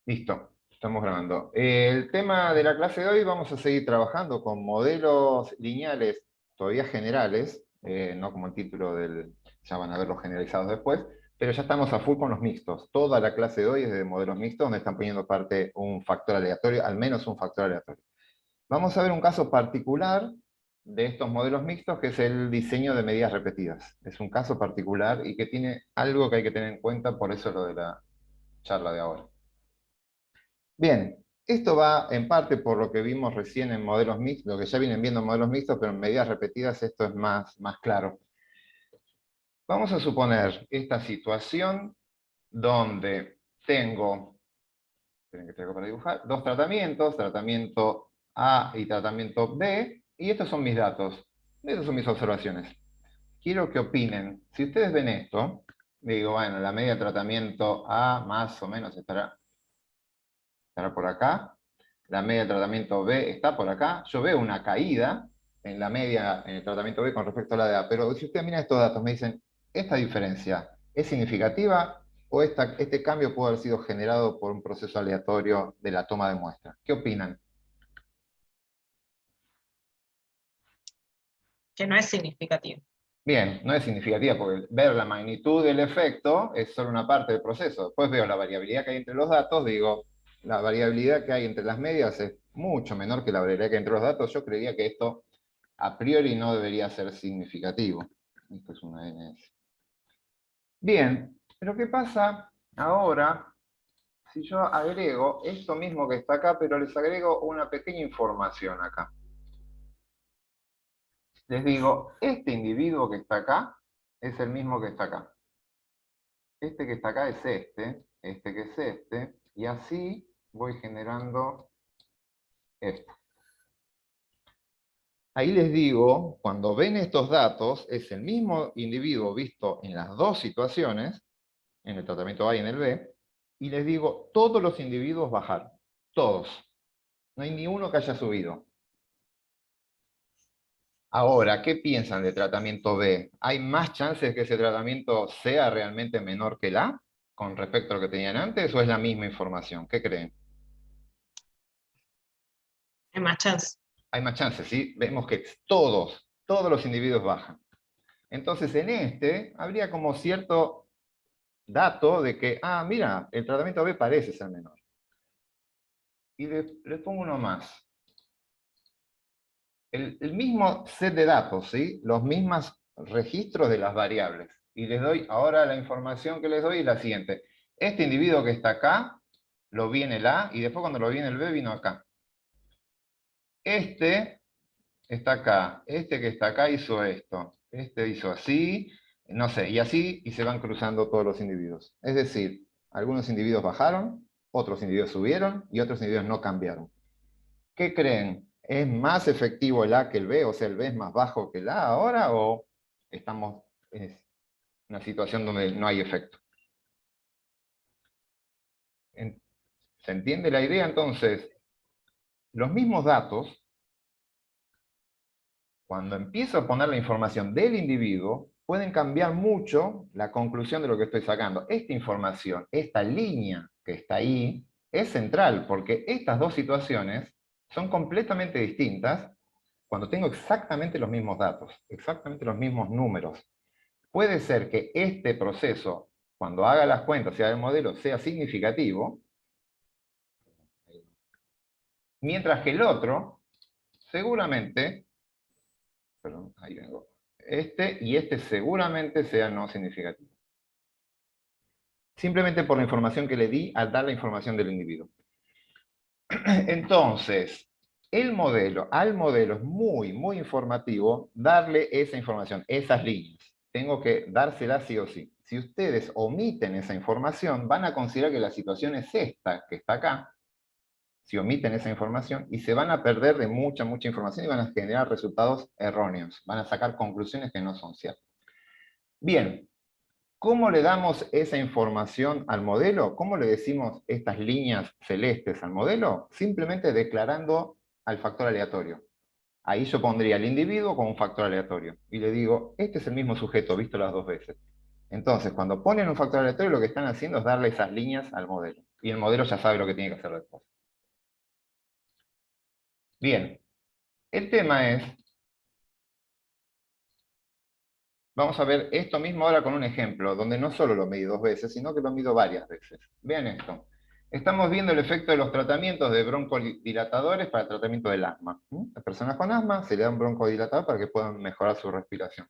Listo, estamos grabando. El tema de la clase de hoy vamos a seguir trabajando con modelos lineales todavía generales, no como el título del, ya van a ver los generalizados después, pero ya estamos a full con los mixtos. Toda la clase de hoy es de modelos mixtos, donde están poniendo parte un factor aleatorio, al menos un factor aleatorio. Vamos a ver un caso particular de estos modelos mixtos, que es el diseño de medidas repetidas. Es un caso particular y que tiene algo que hay que tener en cuenta, por eso lo de la charla de ahora. Bien, esto va en parte por lo que vimos recién en modelos mixtos, lo que ya vienen viendo en modelos mixtos, pero en medidas repetidas esto es más claro. Vamos a suponer esta situación donde tengo, esperen que tengo para dibujar, dos tratamientos, tratamiento A y tratamiento B, y estos son mis datos, estas son mis observaciones. Quiero que opinen, si ustedes ven esto, digo, bueno, la media de tratamiento A más o menos estará por acá, la media de tratamiento B está por acá, yo veo una caída en la media en el tratamiento B con respecto a la de A, pero si ustedes miran estos datos, me dicen, ¿esta diferencia es significativa o este cambio pudo haber sido generado por un proceso aleatorio de la toma de muestra? ¿Qué opinan? Que no es significativo. Bien, no es significativa porque ver la magnitud del efecto es solo una parte del proceso. Después veo la variabilidad que hay entre los datos, digo, la variabilidad que hay entre las medias es mucho menor que la variabilidad que hay entre los datos. Yo creería que esto a priori no debería ser significativo. Esto es una NS. Bien, pero ¿qué pasa ahora si yo agrego esto mismo que está acá, pero les agrego una pequeña información acá? Les digo, este individuo que está acá es el mismo que está acá. Este que está acá es este que es este, y así voy generando esto. Ahí les digo, cuando ven estos datos, es el mismo individuo visto en las dos situaciones, en el tratamiento A y en el B, y les digo, todos los individuos bajaron, todos. No hay ni uno que haya subido. Ahora, ¿qué piensan de tratamiento B? ¿Hay más chances que ese tratamiento sea realmente menor que el A con respecto a lo que tenían antes, o es la misma información? ¿Qué creen? Hay más chance. Hay más chances, ¿sí? Vemos que todos los individuos bajan. Entonces, en este, habría como cierto dato de que, mira, el tratamiento B parece ser menor. Y les pongo uno más. El mismo set de datos, ¿sí? Los mismos registros de las variables. Y les doy, ahora la información que les doy es la siguiente. Este individuo que está acá, lo vi en el A, y después cuando lo vi en el B, vino acá. Este está acá, este que está acá hizo esto, este hizo así, no sé, y así, y se van cruzando todos los individuos. Es decir, algunos individuos bajaron, otros individuos subieron, y otros individuos no cambiaron. ¿Qué creen? ¿Es más efectivo el A que el B? O sea, ¿el B es más bajo que el A ahora? ¿O estamos en una situación donde no hay efecto? ¿Se entiende la idea? Entonces, los mismos datos, cuando empiezo a poner la información del individuo, pueden cambiar mucho la conclusión de lo que estoy sacando. Esta información, esta línea que está ahí, es central, porque estas dos situaciones son completamente distintas cuando tengo exactamente los mismos datos, exactamente los mismos números. Puede ser que este proceso, cuando haga las cuentas y haga el modelo, sea significativo, mientras que el otro, seguramente, perdón, ahí vengo, este y este seguramente sea no significativo. Simplemente por la información que le di al dar la información del individuo. Entonces, al modelo es muy informativo darle esa información, esas líneas. Tengo que dárselas sí o sí. Si ustedes omiten esa información, van a considerar que la situación es esta, que está acá, si omiten esa información, y se van a perder de mucha información y van a generar resultados erróneos. Van a sacar conclusiones que no son ciertas. Bien, ¿cómo le damos esa información al modelo? ¿Cómo le decimos estas líneas celestes al modelo? Simplemente declarando al factor aleatorio. Ahí yo pondría al individuo como un factor aleatorio. Y le digo, este es el mismo sujeto, visto las dos veces. Entonces, cuando ponen un factor aleatorio, lo que están haciendo es darle esas líneas al modelo. y el modelo ya sabe lo que tiene que hacer después. Bien, el tema es, vamos a ver esto mismo ahora con un ejemplo, donde no solo lo medí 2 veces, sino que lo mido varias veces. Vean esto. Estamos viendo el efecto de los tratamientos de broncodilatadores para el tratamiento del asma. Las personas con asma se le da un broncodilatador para que puedan mejorar su respiración.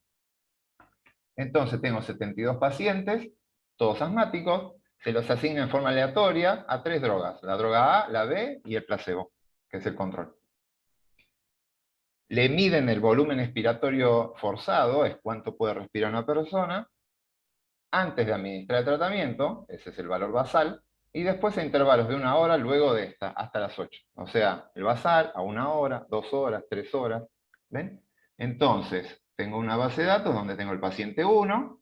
Entonces tengo 72 pacientes, todos asmáticos, se los asigna en forma aleatoria a 3 drogas, la droga A, la B y el placebo, que es el control. Le miden el volumen expiratorio forzado, es cuánto puede respirar una persona, antes de administrar el tratamiento, ese es el valor basal, y después a intervalos de 1 hora luego de esta, hasta las 8. O sea, el basal a 1 hora, 2 horas, 3 horas. ¿Ven? Entonces, tengo una base de datos donde tengo el paciente 1,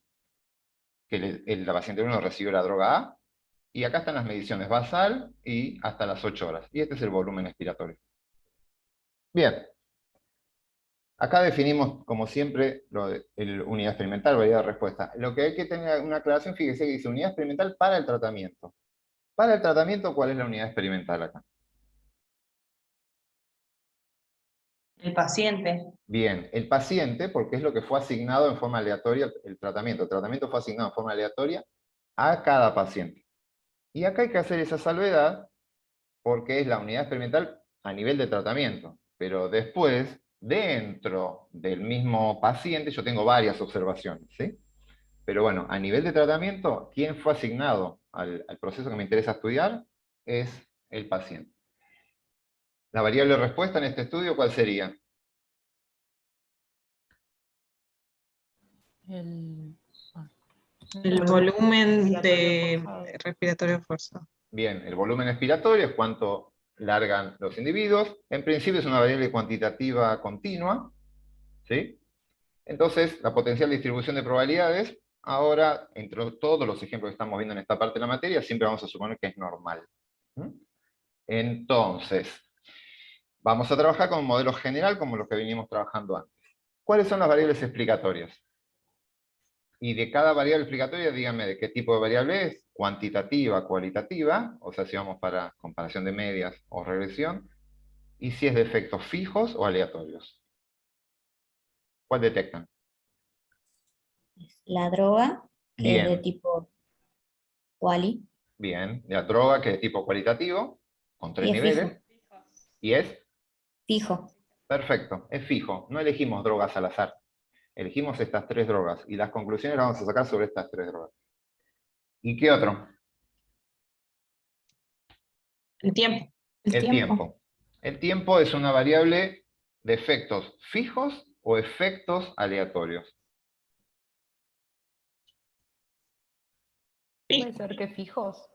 que la paciente 1 recibió la droga A, y acá están las mediciones basal y hasta las 8 horas. Y este es el volumen expiratorio. Bien. Acá definimos, como siempre, unidad experimental, variedad de respuesta. Lo que hay que tener una aclaración, fíjese que dice unidad experimental para el tratamiento. Para el tratamiento, ¿cuál es la unidad experimental acá? El paciente. Bien, el paciente, porque es lo que fue asignado en forma aleatoria el tratamiento. El tratamiento fue asignado en forma aleatoria a cada paciente. Y acá hay que hacer esa salvedad porque es la unidad experimental a nivel de tratamiento. Pero después, dentro del mismo paciente, yo tengo varias observaciones, ¿sí? Pero bueno, a nivel de tratamiento, ¿quién fue asignado al proceso que me interesa estudiar? Es el paciente. La variable de respuesta en este estudio, ¿cuál sería? El volumen de respiratorio forzado. Bien, el volumen expiratorio es cuánto largan los individuos. En principio es una variable cuantitativa continua, ¿sí? Entonces, la potencial distribución de probabilidades, ahora, entre todos los ejemplos que estamos viendo en esta parte de la materia, siempre vamos a suponer que es normal. Entonces, vamos a trabajar con un modelo general como los que venimos trabajando antes. ¿Cuáles son las variables explicatorias? Y de cada variable explicatoria, díganme de qué tipo de variable es, cuantitativa, cualitativa, o sea, si vamos para comparación de medias o regresión, y si es de efectos fijos o aleatorios. ¿Cuál detectan? La droga, que es de Bien, tipo quali, bien. La droga, que es de tipo cualitativo, con 3 y es fijo. niveles, y es Fijo. perfecto, es fijo. No elegimos drogas al azar. Elegimos estas 3 drogas, y las conclusiones las vamos a sacar sobre estas 3 drogas. ¿Y qué otro? El tiempo. El tiempo. El tiempo es una variable de efectos fijos o efectos aleatorios. Puede ser que fijos.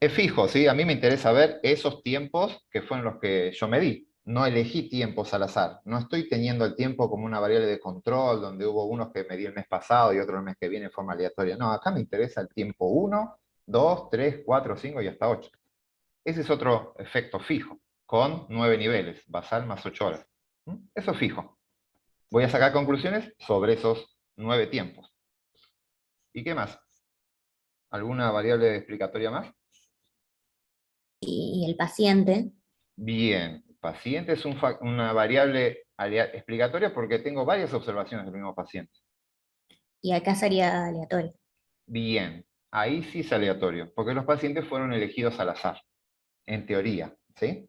Es fijo, ¿sí? A mí me interesa ver esos tiempos que fueron los que yo medí. No elegí tiempos al azar. No estoy teniendo el tiempo como una variable de control, donde hubo unos que medí el mes pasado y otros el mes que viene en forma aleatoria. No, acá me interesa el tiempo 1, 2, 3, 4, 5 y hasta 8. Ese es otro efecto fijo, con 9 niveles, basal más 8 horas. Eso es fijo. Voy a sacar conclusiones sobre esos 9 tiempos. ¿Y qué más? ¿Alguna variable explicatoria más? Y el paciente, Bien, paciente es una variable explicatoria porque tengo varias observaciones del mismo paciente. y acá sería aleatorio. Bien, ahí sí es aleatorio, porque los pacientes fueron elegidos al azar, en teoría, ¿sí?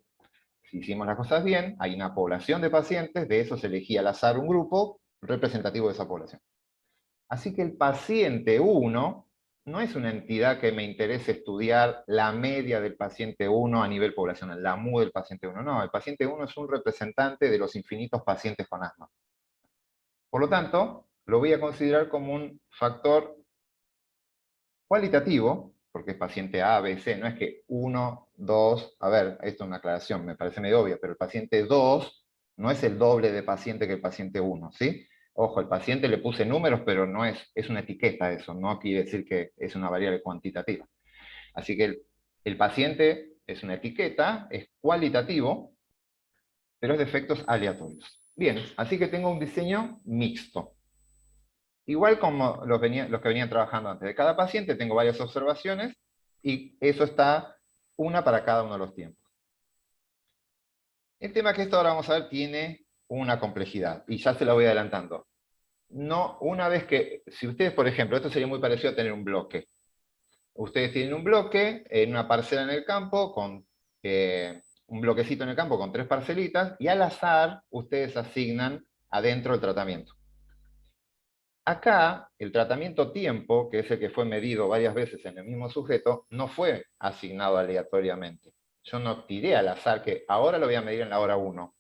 Si hicimos las cosas bien, hay una población de pacientes, de esos elegí al azar un grupo representativo de esa población. Así que el paciente 1 no es una entidad que me interese estudiar la media del paciente 1 a nivel poblacional, la MU del paciente 1. No, el paciente 1 es un representante de los infinitos pacientes con asma. Por lo tanto, lo voy a considerar como un factor cualitativo, porque es paciente A, B, C, no es que 1, 2, a ver, esto es una aclaración, me parece medio obvia, pero el paciente 2 no es el doble de paciente que el paciente 1, ¿sí? Ojo, el paciente le puse números, pero no es una etiqueta eso, no quiere decir que es una variable cuantitativa. Así que el paciente es una etiqueta, es cualitativo, pero es de efectos aleatorios. Bien, así que tengo un diseño mixto. Igual como los que venían trabajando antes. De cada paciente tengo varias observaciones y eso está una para cada uno de los tiempos. El tema que esto ahora vamos a ver tiene una complejidad, y ya se la voy adelantando. No, una vez que, si ustedes, por ejemplo, esto sería muy parecido a tener un bloque. Ustedes tienen un bloque en una parcela en el campo, con un bloquecito en el campo con 3 parcelitas, y al azar ustedes asignan adentro el tratamiento. Acá, el tratamiento tiempo, que es el que fue medido varias veces en el mismo sujeto, no fue asignado aleatoriamente. Yo no tiré al azar que ahora lo voy a medir en la hora 1,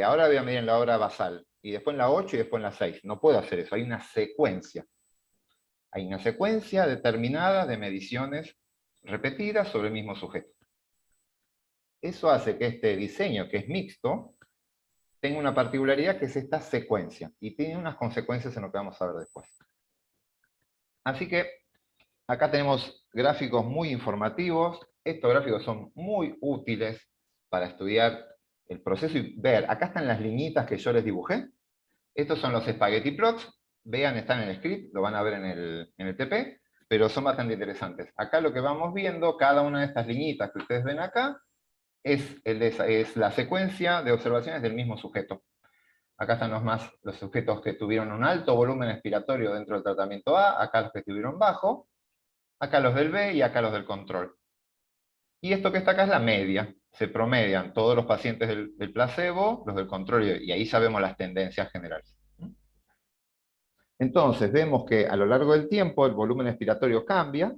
ahora lo voy a medir en la hora basal, y después en la 8 y después en la 6. No puedo hacer eso, hay una secuencia. Hay una secuencia determinada de mediciones repetidas sobre el mismo sujeto. Eso hace que este diseño, que es mixto, tenga una particularidad que es esta secuencia, y tiene unas consecuencias en lo que vamos a ver después. Así que acá tenemos gráficos muy informativos. Estos gráficos son muy útiles para estudiar el proceso y ver. Acá están las liñitas que yo les dibujé. Estos son los spaghetti plots. Vean, están en el script, lo van a ver en el TP, pero son bastante interesantes. Acá lo que vamos viendo, cada una de estas liñitas que ustedes ven acá, es la secuencia de observaciones del mismo sujeto. Acá están los sujetos que tuvieron un alto volumen expiratorio dentro del tratamiento A, acá los que estuvieron bajo, acá los del B y acá los del control. Y esto que está acá es la media. Se promedian todos los pacientes del placebo, los del control, y ahí sabemos las tendencias generales. Entonces, vemos que a lo largo del tiempo el volumen expiratorio cambia.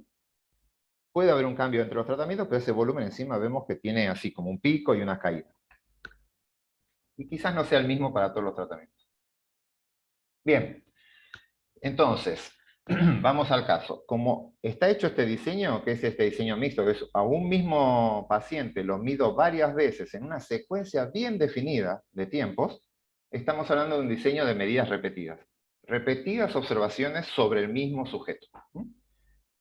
Puede haber un cambio entre los tratamientos, pero ese volumen encima vemos que tiene así como un pico y una caída. Y quizás no sea el mismo para todos los tratamientos. Bien, entonces, vamos al caso. Como está hecho este diseño, que es este diseño mixto, que es a un mismo paciente lo mido varias veces en una secuencia bien definida de tiempos, estamos hablando de un diseño de medidas repetidas. Repetidas observaciones sobre el mismo sujeto.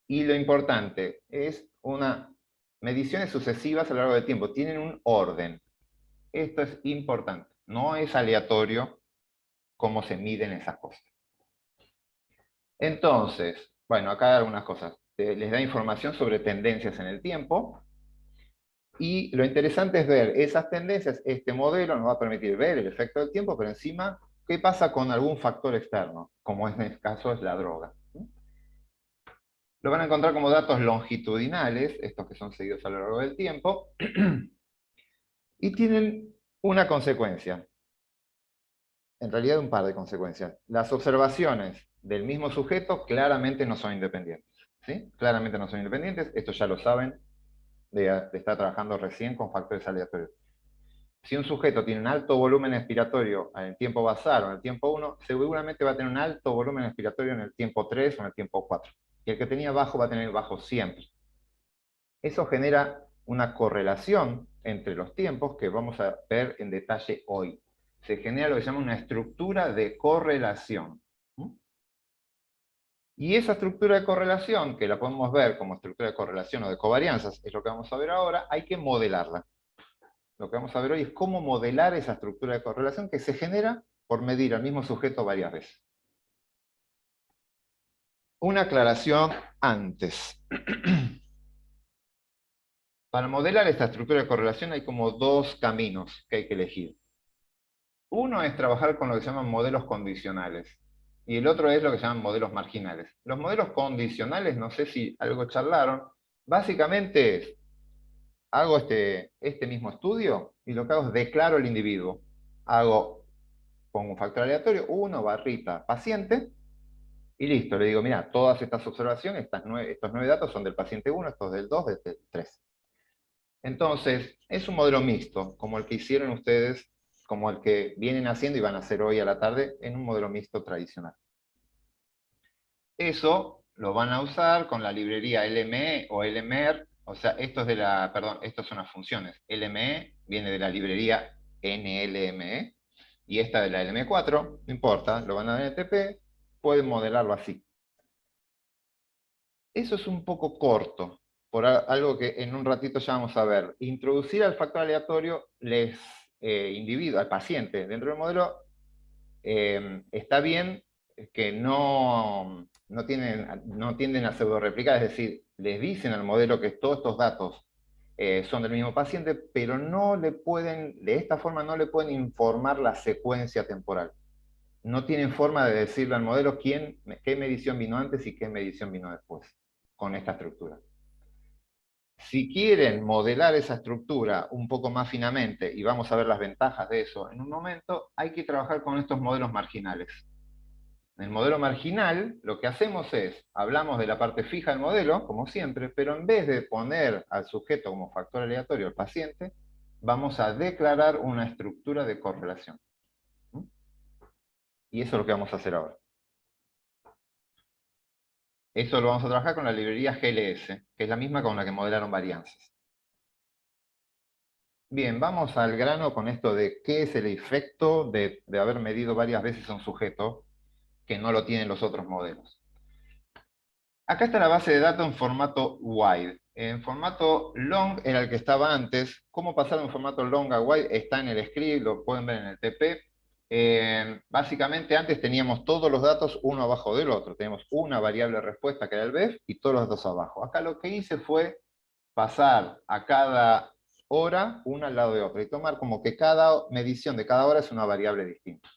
Y lo importante es mediciones sucesivas a lo largo del tiempo. Tienen un orden. Esto es importante. No es aleatorio cómo se miden esas cosas. Entonces, bueno, acá hay algunas cosas. Les da información sobre tendencias en el tiempo. Y lo interesante es ver esas tendencias. Este modelo nos va a permitir ver el efecto del tiempo, pero encima, ¿qué pasa con algún factor externo? Como en este caso es la droga. Lo van a encontrar como datos longitudinales, estos que son seguidos a lo largo del tiempo, y tienen una consecuencia. En realidad un par de consecuencias. Las observaciones del mismo sujeto claramente no son independientes. ¿Sí? Claramente no son independientes, esto ya lo saben de estar trabajando recién con factores aleatorios. Si un sujeto tiene un alto volumen expiratorio en el tiempo basal o en el tiempo 1, seguramente va a tener un alto volumen expiratorio en el tiempo 3 o en el tiempo 4. Y el que tenía bajo va a tener bajo siempre. Eso genera una correlación entre los tiempos que vamos a ver en detalle hoy. Se genera lo que se llama una estructura de correlación. Y esa estructura de correlación, que la podemos ver como estructura de correlación o de covarianzas, es lo que vamos a ver ahora, hay que modelarla. Lo que vamos a ver hoy es cómo modelar esa estructura de correlación que se genera por medir al mismo sujeto varias veces. Una aclaración antes. Para modelar esta estructura de correlación hay como 2 caminos que hay que elegir. Uno es trabajar con lo que se llaman modelos condicionales, y el otro es lo que se llaman modelos marginales. Los modelos condicionales, no sé si algo charlaron, básicamente es, hago este mismo estudio, y lo que hago es declaro el individuo. Pongo un factor aleatorio, 1 barrita paciente, y listo, le digo, mira, todas estas observaciones, estos 9 datos son del paciente 1, estos del 2, del 3. Entonces, es un modelo mixto, como el que hicieron ustedes, como el que vienen haciendo y van a hacer hoy a la tarde, en un modelo mixto tradicional. Eso lo van a usar con la librería LME o LMR, o sea, estas son las funciones. LME viene de la librería NLME, y esta de la LM4, no importa, lo van a ver en el TP, pueden modelarlo así. Eso es un poco corto, por algo que en un ratito ya vamos a ver. Introducir al factor aleatorio al paciente dentro del modelo, está bien que no tienden a pseudo replicar, es decir, les dicen al modelo que todos estos datos son del mismo paciente, pero no le pueden, de esta forma no le pueden informar la secuencia temporal. No tienen forma de decirle al modelo qué medición vino antes y qué medición vino después, con esta estructura. Si quieren modelar esa estructura un poco más finamente, y vamos a ver las ventajas de eso en un momento, hay que trabajar con estos modelos marginales. En el modelo marginal, lo que hacemos es, hablamos de la parte fija del modelo, como siempre, pero en vez de poner al sujeto como factor aleatorio al paciente, vamos a declarar una estructura de correlación. Y eso es lo que vamos a hacer ahora. Eso lo vamos a trabajar con la librería GLS, que es la misma con la que modelaron varianzas. Bien, vamos al grano con esto de qué es el efecto de haber medido varias veces a un sujeto que no lo tienen los otros modelos. Acá está la base de datos en formato wide. En formato long era el que estaba antes. ¿Cómo pasar de un formato long a wide? Está en el script, lo pueden ver en el TP. Básicamente antes teníamos todos los datos uno abajo del otro. Teníamos una variable respuesta que era el BEF y todos los datos abajo. Acá lo que hice fue pasar a cada hora una al lado de otra y tomar como que cada medición de cada hora es una variable distinta.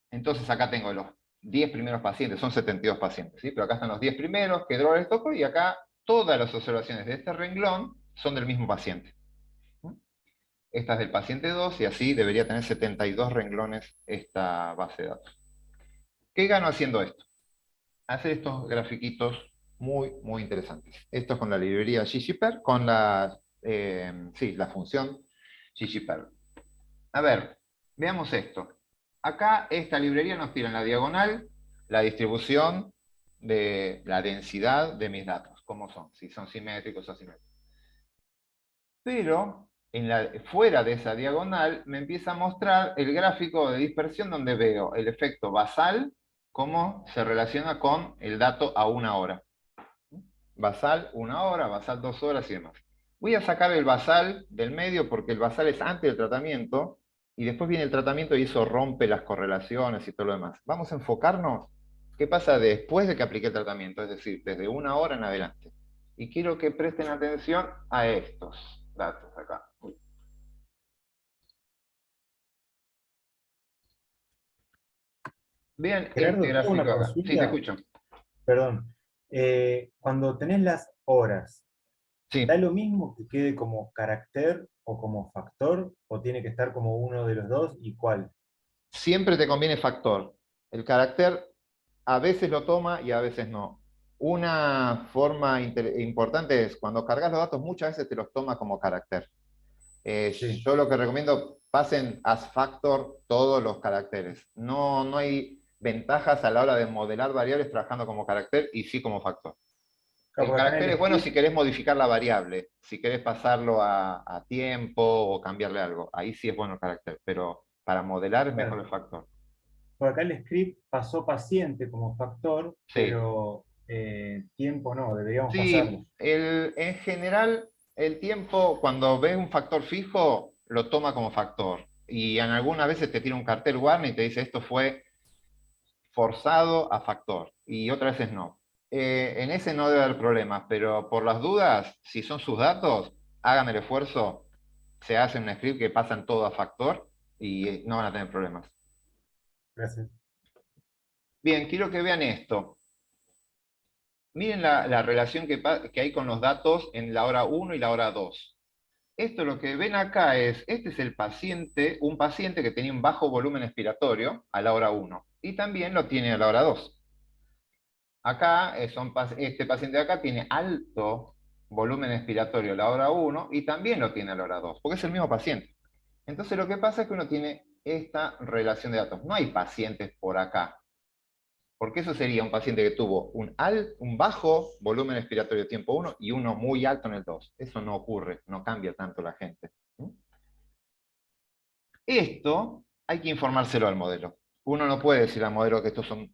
Entonces acá tengo los 10 primeros pacientes, son 72 pacientes, ¿sí? Pero acá están los 10 primeros que Droller les tocó y acá todas las observaciones de este renglón son del mismo paciente. Esta es del paciente 2 y así debería tener 72 renglones esta base de datos. ¿Qué gano haciendo esto? Hacer estos grafiquitos muy, muy interesantes. Esto es con la librería ggplot, con la función ggplot. A ver, veamos esto. Acá esta librería nos tira en la diagonal la distribución de la densidad de mis datos, cómo son, si son simétricos o asimétricos. Pero fuera de esa diagonal me empieza a mostrar el gráfico de dispersión donde veo el efecto basal, cómo se relaciona con el dato a una hora. Basal 1 hora, basal 2 horas y demás. Voy a sacar el basal del medio porque el basal es antes del tratamiento y después viene el tratamiento y eso rompe las correlaciones y todo lo demás. Vamos a enfocarnos qué pasa después de que apliqué el tratamiento, es decir, desde 1 hora en adelante. Y quiero que presten atención a estos datos acá. Vean Gerardo, este tengo una gráfico acá. Sí, te consulta. escucho. Perdón. Cuando tenés las horas, Sí. ¿da lo mismo que quede como carácter o como factor? ¿O tiene que estar como uno de los dos? ¿Y cuál? Siempre te conviene factor. El carácter a veces lo toma y a veces no. Una forma importante es cuando cargas los datos muchas veces te los toma como carácter. Sí. Yo lo que recomiendo, pasen as factor todos los caracteres. No hay ventajas a la hora de modelar variables trabajando como carácter y sí como factor. Claro, El porque acá en carácter el es bueno script, si querés modificar la variable, si querés pasarlo a tiempo o cambiarle algo. Ahí sí es bueno el carácter, pero para modelar es mejor claro, el factor. por acá el script pasó paciente como factor, Sí. pero tiempo no, deberíamos pasarlo. Sí, en general el tiempo cuando ves un factor fijo lo toma como factor y en algunas veces te tira un cartel warning y te dice esto fue forzado a factor y otras veces no. En ese no debe haber problemas, pero por las dudas, si son sus datos, hagan el esfuerzo, se hace un script que pasan todo a factor y no van a tener problemas. Gracias. Bien, quiero que vean esto. Miren la relación que hay con los datos en la hora 1 y la hora 2. Esto lo que ven acá es, este es el paciente, un paciente que tenía un bajo volumen expiratorio a la hora 1 y también lo tiene a la hora 2. Acá, este paciente de acá tiene alto volumen expiratorio a la hora 1 y también lo tiene a la hora 2, porque es el mismo paciente. Entonces lo que pasa es que uno tiene esta relación de datos. No hay pacientes por acá, porque eso sería un paciente que tuvo un bajo volumen expiratorio tiempo 1 y uno muy alto en el 2. Eso no ocurre, no cambia tanto la gente. Esto hay que informárselo al modelo. Uno no puede decir al modelo que estos son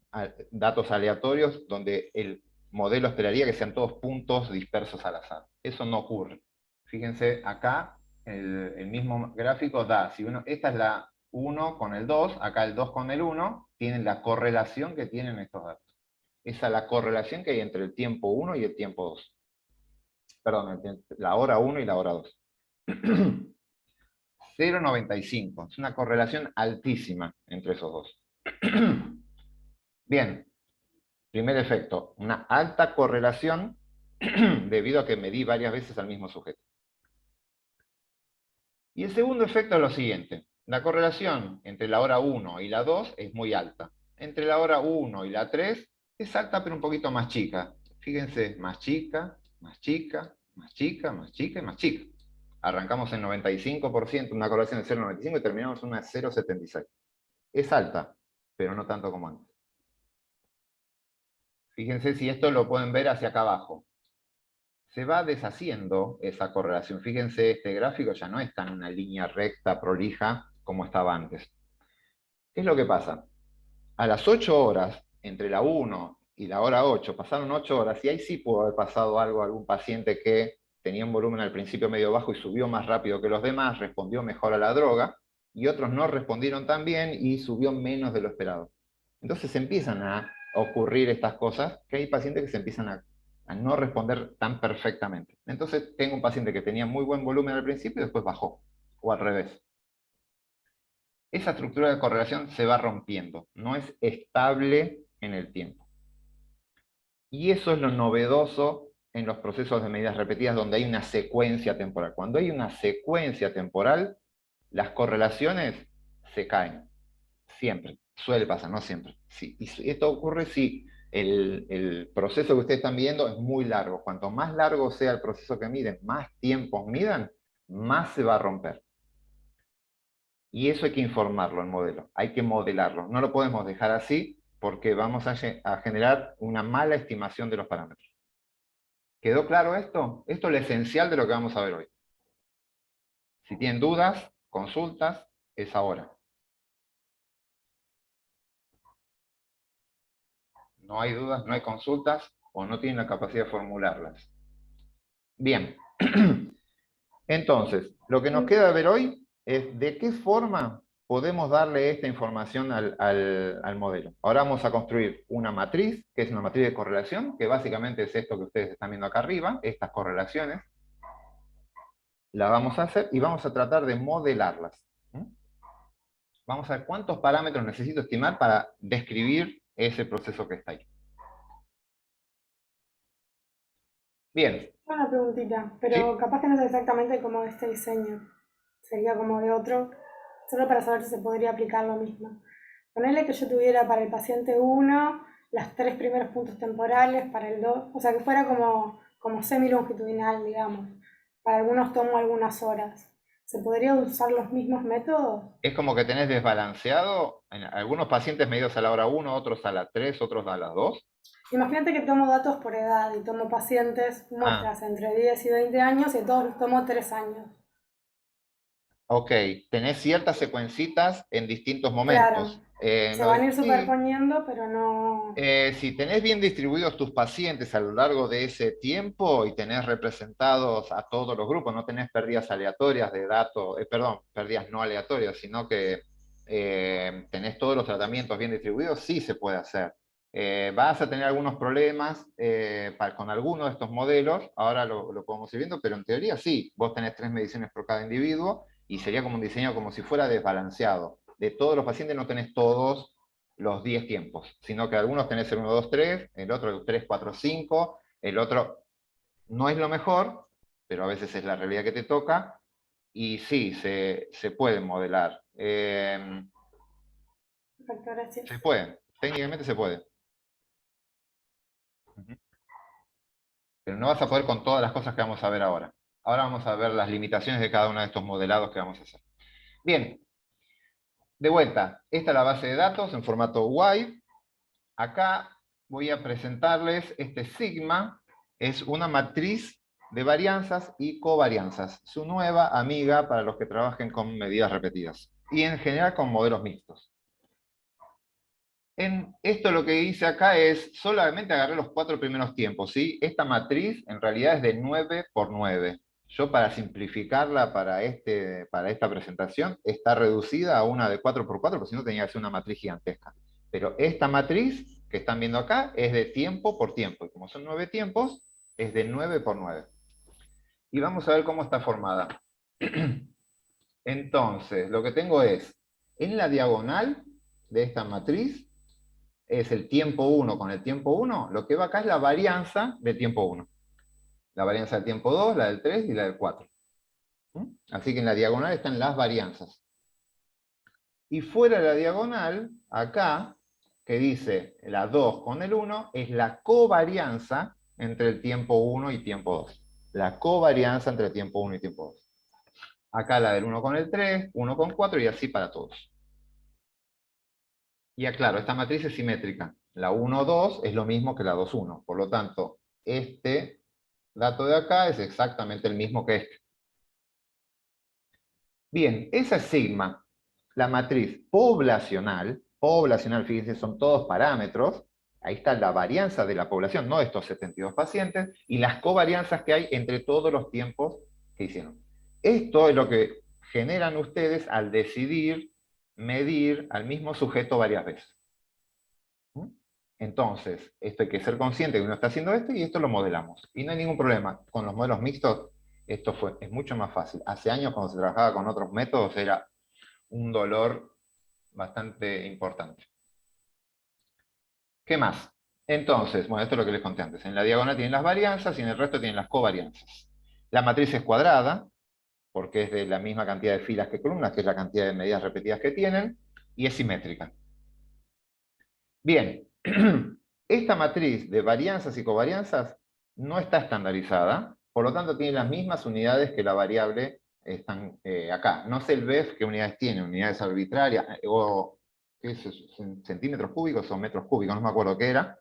datos aleatorios donde el modelo esperaría que sean todos puntos dispersos al azar. Eso no ocurre. Fíjense, acá el mismo gráfico da, esta es la 1 con el 2, acá el 2 con el 1, tienen la correlación que tienen estos datos. Esa es la correlación que hay entre el tiempo 1 y el tiempo 2. perdón, la hora 1 y la hora 2. 0,95. Es una correlación altísima entre esos dos. Bien, primer efecto, una alta correlación debido a que medí varias veces al mismo sujeto. Y el segundo efecto es lo siguiente. La correlación entre la hora 1 y la 2 es muy alta. Entre la hora 1 y la 3 es alta pero un poquito más chica. Fíjense, más chica, más chica, más chica, más chica y más chica. Arrancamos en 95%, una correlación de 0,95 y terminamos en una 0,76. Es alta, pero no tanto como antes. Fíjense si esto lo pueden ver hacia acá abajo. Se va deshaciendo esa correlación. Fíjense, este gráfico ya no está en una línea recta, prolija, como estaba antes. ¿Qué es lo que pasa? A las 8 horas, entre la 1 y la hora 8, pasaron 8 horas, y ahí sí pudo haber pasado algo a algún paciente que tenía un volumen al principio medio bajo y subió más rápido que los demás, respondió mejor a la droga, y otros no respondieron tan bien y subió menos de lo esperado. Entonces empiezan a ocurrir estas cosas, que hay pacientes que se empiezan a no responder tan perfectamente. Entonces tengo un paciente que tenía muy buen volumen al principio y después bajó, o al revés. Esa estructura de correlación se va rompiendo, no es estable en el tiempo. Y eso es lo novedoso en los procesos de medidas repetidas donde hay una secuencia temporal. Cuando hay una secuencia temporal, las correlaciones se caen. Siempre. Suele pasar, no siempre. Sí. Y esto ocurre si el proceso que ustedes están midiendo es muy largo. Cuanto más largo sea el proceso que miden, más tiempos midan, más se va a romper. Y eso hay que informarlo al modelo, hay que modelarlo. No lo podemos dejar así porque vamos a generar una mala estimación de los parámetros. ¿Quedó claro esto? Esto es lo esencial de lo que vamos a ver hoy. Si tienen dudas, consultas, es ahora. No hay dudas, no hay consultas, o no tienen la capacidad de formularlas. Bien. Entonces, lo que nos queda ver hoy es de qué forma podemos darle esta información al modelo. Ahora vamos a construir una matriz, que es una matriz de correlación, que básicamente es esto que ustedes están viendo acá arriba, estas correlaciones. La vamos a hacer y vamos a tratar de modelarlas. Vamos a ver cuántos parámetros necesito estimar para describir ese proceso que está ahí. Bien. Una preguntita, pero ¿Sí? capaz que no es exactamente como este diseño. Sería como de otro, solo para saber si se podría aplicar lo mismo. Ponerle que yo tuviera para el paciente 1 los 3 primeros puntos temporales, para el 2, o sea que fuera como semilongitudinal, digamos. Para algunos tomo algunas horas. ¿Se podría usar los mismos métodos? Es como que tenés desbalanceado, en algunos pacientes medidos a la hora 1, otros a la 3, otros a las 2. Imagínate que tomo datos por edad y tomo pacientes, muestras entre 10 y 20 años y a todos los tomo 3 años. Ok, tenés ciertas secuencitas en distintos momentos. Claro, se van a ir Sí, superponiendo, pero no... si tenés bien distribuidos tus pacientes a lo largo de ese tiempo y tenés representados a todos los grupos, no tenés pérdidas aleatorias de datos, perdón, pérdidas no aleatorias, sino que tenés todos los tratamientos bien distribuidos, sí se puede hacer. Vas a tener algunos problemas con algunos de estos modelos, ahora lo podemos ir viendo, pero en teoría sí, vos tenés 3 mediciones por cada individuo y sería como un diseño como si fuera desbalanceado. De todos los pacientes no tenés todos los 10 tiempos, sino que algunos tenés el 1, 2, 3, el otro el 3, 4, 5, el otro no es lo mejor, pero a veces es la realidad que te toca, y sí, se puede modelar. Perfecto, gracias. Se puede, técnicamente se puede. Pero no vas a poder con todas las cosas que vamos a ver ahora. Ahora vamos a ver las limitaciones de cada uno de estos modelados que vamos a hacer. Bien, de vuelta, esta es la base de datos en formato WIDE. Acá voy a presentarles este sigma, es una matriz de varianzas y covarianzas, su nueva amiga para los que trabajen con medidas repetidas, y en general con modelos mixtos. En esto lo que hice acá es, solamente agarré los 4 primeros tiempos, ¿sí? Esta matriz en realidad es de 9 por 9. Yo para simplificarla para esta presentación, está reducida a una de 4 por 4, porque si no tenía que ser una matriz gigantesca. Pero esta matriz que están viendo acá es de tiempo por tiempo, y como son 9 tiempos, es de 9 por 9. Y vamos a ver cómo está formada. Entonces, lo que tengo es, en la diagonal de esta matriz, es el tiempo 1 con el tiempo 1, lo que va acá es la varianza del tiempo 1. La varianza del tiempo 2, la del 3 y la del 4. Así que en la diagonal están las varianzas. Y fuera de la diagonal, acá, que dice la 2 con el 1, es la covarianza entre el tiempo 1 y tiempo 2. La covarianza entre el tiempo 1 y tiempo 2. Acá la del 1 con el 3, 1 con 4 y así para todos. Y aclaro, esta matriz es simétrica. La 1, 2 es lo mismo que la 2, 1. Por lo tanto, este dato de acá es exactamente el mismo que este. Bien, esa es sigma. La matriz poblacional, fíjense, son todos parámetros. Ahí está la varianza de la población, no de estos 72 pacientes, y las covarianzas que hay entre todos los tiempos que hicieron. Esto es lo que generan ustedes al decidir medir al mismo sujeto varias veces. Entonces, esto hay que ser consciente que uno está haciendo esto y esto lo modelamos. Y no hay ningún problema. Con los modelos mixtos, es mucho más fácil. Hace años, cuando se trabajaba con otros métodos, era un dolor bastante importante. ¿Qué más? Entonces, bueno, esto es lo que les conté antes. En la diagonal tienen las varianzas y en el resto tienen las covarianzas. La matriz es cuadrada, porque es de la misma cantidad de filas que columnas, que es la cantidad de medidas repetidas que tienen, y es simétrica. Bien, esta matriz de varianzas y covarianzas no está estandarizada, por lo tanto tiene las mismas unidades que la variable están acá. No sé el BEF qué unidades tiene, unidades arbitrarias, o ¿qué es eso? Centímetros cúbicos o metros cúbicos, no me acuerdo qué era.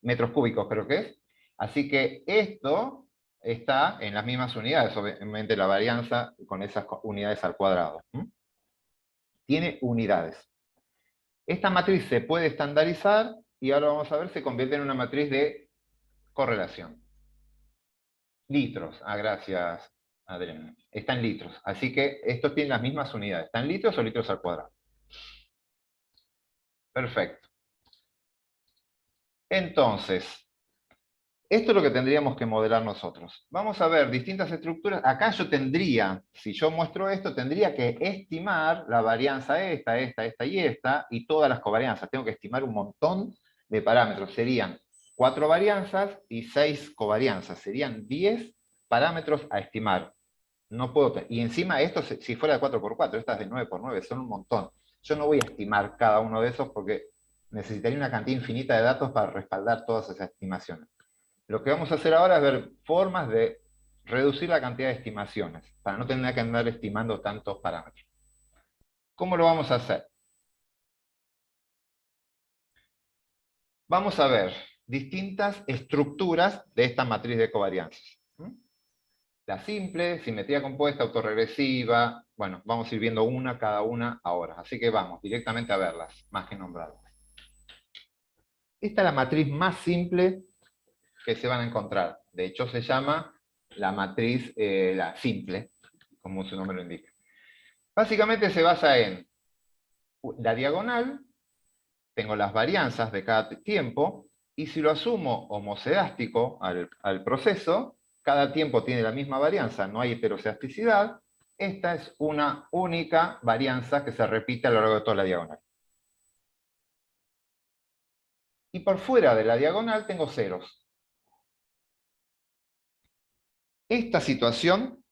Metros cúbicos creo que es. Así que esto está en las mismas unidades, obviamente la varianza con esas unidades al cuadrado. Tiene unidades. Esta matriz se puede estandarizar y ahora vamos a ver, se convierte en una matriz de correlación. Litros. Gracias, Adriana. Está en litros. Así que estos tienen las mismas unidades. ¿Está en litros o litros al cuadrado? Perfecto. Entonces, esto es lo que tendríamos que modelar nosotros. Vamos a ver distintas estructuras. Acá yo tendría, si yo muestro esto, tendría que estimar la varianza esta y esta, y todas las covarianzas. Tengo que estimar un montón de parámetros. Serían 4 varianzas y 6 covarianzas. Serían 10 parámetros a estimar. No puedo, y encima esto, si fuera de 4×4, estas de 9×9, son un montón. Yo no voy a estimar cada uno de esos porque necesitaría una cantidad infinita de datos para respaldar todas esas estimaciones. Lo que vamos a hacer ahora es ver formas de reducir la cantidad de estimaciones, para no tener que andar estimando tantos parámetros. ¿Cómo lo vamos a hacer? Vamos a ver distintas estructuras de esta matriz de covarianzas. La simple, simetría compuesta, autorregresiva. Bueno, vamos a ir viendo cada una ahora. Así que vamos directamente a verlas, más que nombrarlas. Esta es la matriz más simple que se van a encontrar. De hecho, se llama la matriz la simple, como su nombre lo indica. Básicamente se basa en la diagonal, tengo las varianzas de cada tiempo, y si lo asumo homocedástico al proceso, cada tiempo tiene la misma varianza, no hay heterocedasticidad, esta es una única varianza que se repite a lo largo de toda la diagonal. Y por fuera de la diagonal tengo ceros. Esta situación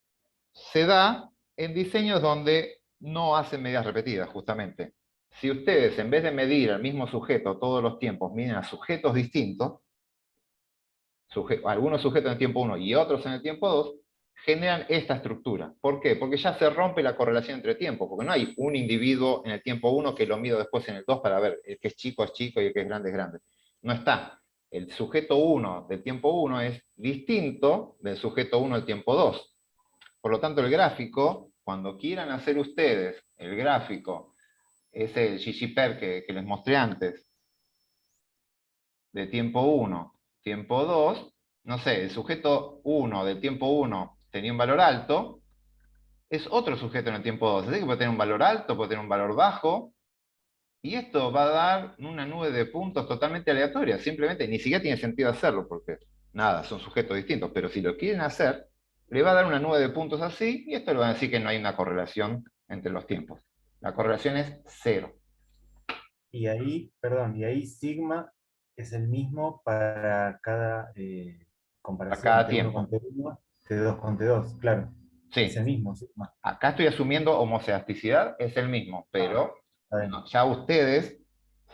se da en diseños donde no hacen medidas repetidas, justamente. Si ustedes, en vez de medir al mismo sujeto todos los tiempos, miden a sujetos distintos, algunos sujetos en el tiempo 1 y otros en el tiempo 2, generan esta estructura. ¿Por qué? Porque ya se rompe la correlación entre tiempos, porque no hay un individuo en el tiempo 1 que lo mido después en el 2 para ver el que es chico y el que es grande es grande. No está. El sujeto 1 del tiempo 1 es distinto del sujeto 1 del tiempo 2. Por lo tanto, el gráfico, cuando quieran hacer ustedes el gráfico, ese el ggper que les mostré antes, de tiempo 1, tiempo 2, no sé, el sujeto 1 del tiempo 1 tenía un valor alto, es otro sujeto en el tiempo 2. Así que puede tener un valor alto, puede tener un valor bajo, y esto va a dar una nube de puntos totalmente aleatoria. Simplemente ni siquiera tiene sentido hacerlo, porque nada, son sujetos distintos. Pero si lo quieren hacer, le va a dar una nube de puntos así, y esto le va a decir que no hay una correlación entre los tiempos. La correlación es 0. Y ahí, perdón, y ahí sigma es el mismo para cada comparación, cada T1 tiempo. con T1, T2 con T2, claro. Sí. Es el mismo sigma. Acá estoy asumiendo homocedasticidad, es el mismo, pero Está bien. no, ya ustedes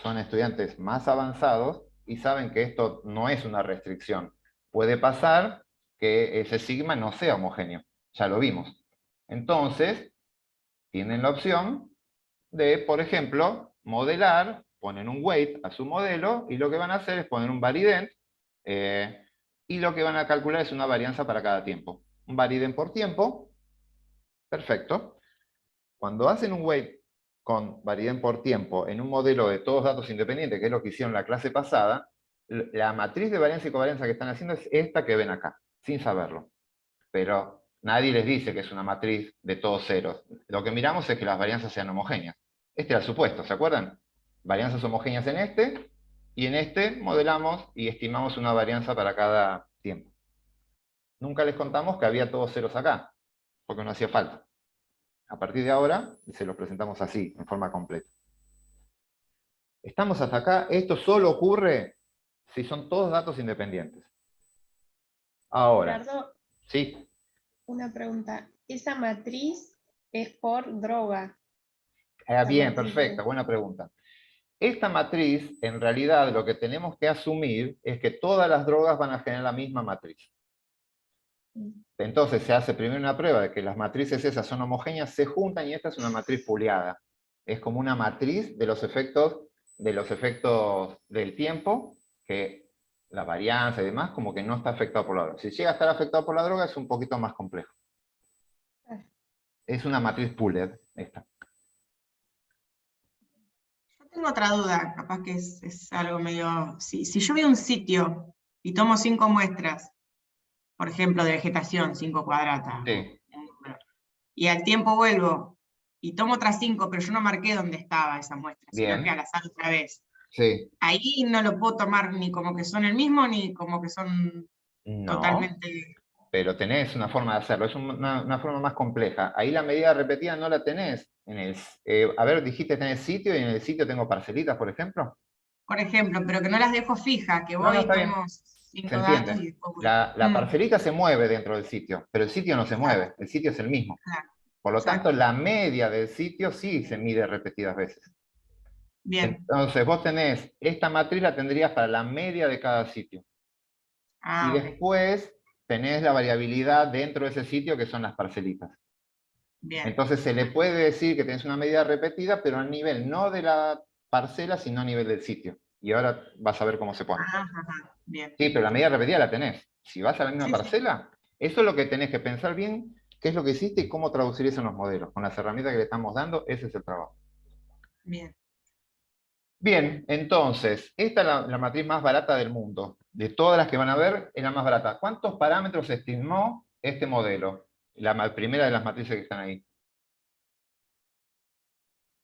son estudiantes más avanzados y saben que esto no es una restricción. Puede pasar que ese sigma no sea homogéneo, ya lo vimos. Entonces, tienen la opción de, por ejemplo, modelar, ponen un weight a su modelo, y lo que van a hacer es poner un variedent, y lo que van a calcular es una varianza para cada tiempo. Un variedent por tiempo, perfecto. Cuando hacen un weight con variedad por tiempo en un modelo de todos datos independientes, que es lo que hicieron la clase pasada, la matriz de varianza y covarianza que están haciendo es esta que ven acá, sin saberlo. Pero nadie les dice que es una matriz de todos ceros. Lo que miramos es que las varianzas sean homogéneas. Este era el supuesto, ¿se acuerdan? Varianzas homogéneas en este, y en este modelamos y estimamos una varianza para cada tiempo. Nunca les contamos que había todos ceros acá, porque no hacía falta. A partir de ahora, se los presentamos así, en forma completa. Estamos hasta acá. Esto solo ocurre si son todos datos independientes. Ahora, Gerardo, sí, una pregunta. Esa matriz es por droga. bien, matriz perfecta, de- buena pregunta. Esta matriz, en realidad, lo que tenemos que asumir es que todas las drogas van a generar la misma matriz. Entonces se hace primero una prueba de que las matrices esas son homogéneas, se juntan, y esta es una matriz pooleada. Es como una matriz de los efectos del tiempo, que la varianza y demás, como que no está afectado por la droga. Si llega a estar afectado por la droga, es un poquito más complejo. Es una matriz pooled, esta. Yo tengo otra duda, capaz que es algo medio... Si yo voy a un sitio y tomo 5 muestras, por ejemplo, de vegetación, 5 cuadratas, Sí. un número, y al tiempo vuelvo y tomo otras 5, pero yo no marqué dónde estaba esa muestra, Bien. sino que al azar otra vez. Sí. Ahí no lo puedo tomar ni como que son el mismo, ni como que son No, totalmente... pero tenés una forma de hacerlo, es una forma más compleja. Ahí la medida repetida no la tenés. A ver, dijiste tenés sitio, y en el sitio tengo parcelitas, por ejemplo. Por ejemplo, pero que no las dejo fijas, que No, voy no, y está bien. tomo Se 5 datos entiende. y después voy. La parcelita se mueve dentro del sitio, pero el sitio no se mueve, el sitio es el mismo. Claro. Por lo Exacto. tanto, la media del sitio sí se mide repetidas veces. Bien. Entonces, vos tenés, esta matriz la tendrías para la media de cada sitio. Ah, Y ok. después tenés la variabilidad dentro de ese sitio, que son las parcelitas. Bien. Entonces se le puede decir que tenés una medida repetida, pero a nivel no de la parcela, sino a nivel del sitio. Y ahora vas a ver cómo se pone. Ajá, bien. Sí, pero la medida repetida la tenés. Si vas a la misma Sí, sí. parcela, eso es lo que tenés que pensar bien, qué es lo que hiciste y cómo traducir eso en los modelos. Con las herramientas que le estamos dando, ese es el trabajo. Bien. Bien, entonces, esta es la matriz más barata del mundo. De todas las que van a ver, es la más barata. ¿Cuántos parámetros estimó este modelo? La primera de las matrices que están ahí.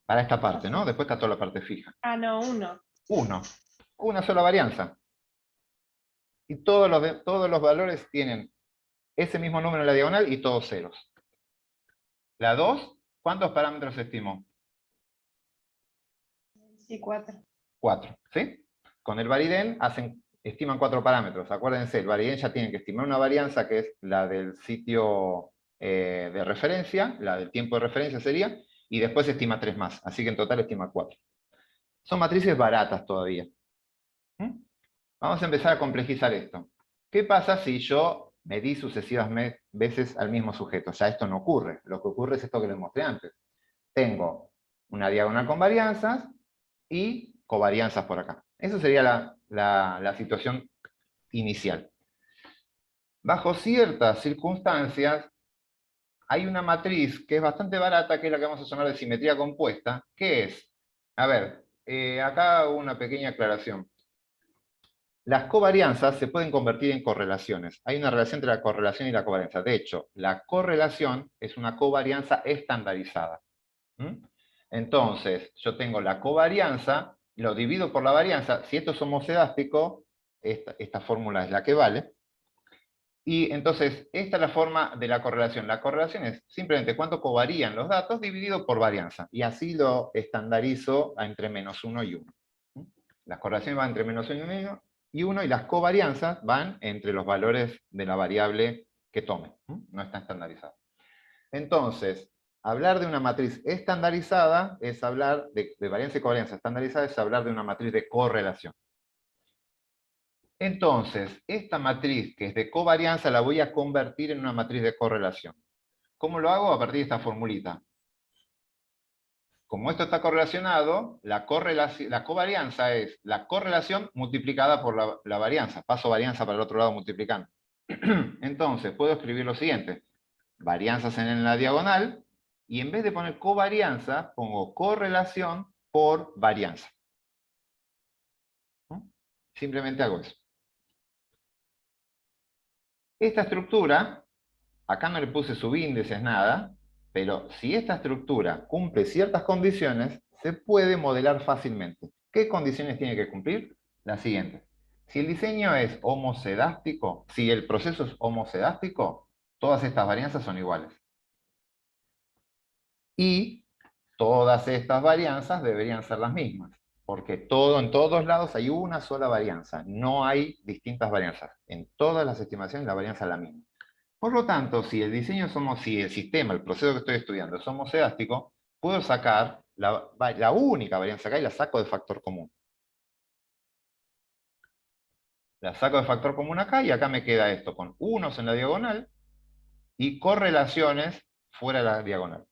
Para esta parte, ¿no? Después está toda la parte fija. Ah, no, 1. 1. Una sola varianza. Y todos los valores tienen ese mismo número en la diagonal y todos ceros. La 2, ¿cuántos parámetros estimó? Sí, 4. 4, ¿sí? Con el variedén estiman 4 parámetros. Acuérdense, el variedén ya tiene que estimar una varianza que es la del sitio de referencia, la del tiempo de referencia sería, y después estima 3 más. Así que en total estima 4. Son matrices baratas todavía. Vamos a empezar a complejizar esto. ¿Qué pasa si yo medí sucesivas veces al mismo sujeto? Ya esto no ocurre. Lo que ocurre es esto que les mostré antes. Tengo una diagonal con varianzas y covarianzas por acá. Eso sería la situación inicial. Bajo ciertas circunstancias, hay una matriz que es bastante barata, que es la que vamos a llamar de simetría compuesta, que es, a ver, acá hago una pequeña aclaración. Las covarianzas se pueden convertir en correlaciones. Hay una relación entre la correlación y la covarianza. De hecho, la correlación es una covarianza estandarizada. Entonces, yo tengo la covarianza, lo divido por la varianza. Si esto es homocedástico, esta fórmula es la que vale. Y entonces, esta es la forma de la correlación. La correlación es simplemente cuánto covarían los datos dividido por varianza. Y así lo estandarizo entre -1 y 1. Las correlaciones van entre -1 y 1 y las covarianzas van entre los valores de la variable que tome. No está estandarizado. Entonces, hablar de una matriz estandarizada es hablar de varianza y covarianza estandarizada, es hablar de una matriz de correlación. Entonces, esta matriz que es de covarianza la voy a convertir en una matriz de correlación. ¿Cómo lo hago? A partir de esta formulita. Como esto está correlacionado, la covarianza es la correlación multiplicada por la varianza. Paso varianza para el otro lado multiplicando. Entonces, puedo escribir lo siguiente. Varianzas en la diagonal, y en vez de poner covarianza, pongo correlación por varianza. Simplemente hago eso. Esta estructura, acá no le puse subíndices, nada, pero si esta estructura cumple ciertas condiciones, se puede modelar fácilmente. ¿Qué condiciones tiene que cumplir? La siguiente. Si el diseño es homocedástico, si el proceso es homocedástico, todas estas varianzas son iguales. Y todas estas varianzas deberían ser las mismas, porque en todos lados hay una sola varianza, no hay distintas varianzas. En todas las estimaciones la varianza es la misma. Por lo tanto, si el sistema, el proceso que estoy estudiando es homocedástico, puedo sacar la única varianza acá y la saco de factor común. La saco de factor común acá y acá me queda esto con unos en la diagonal y correlaciones fuera de la diagonal.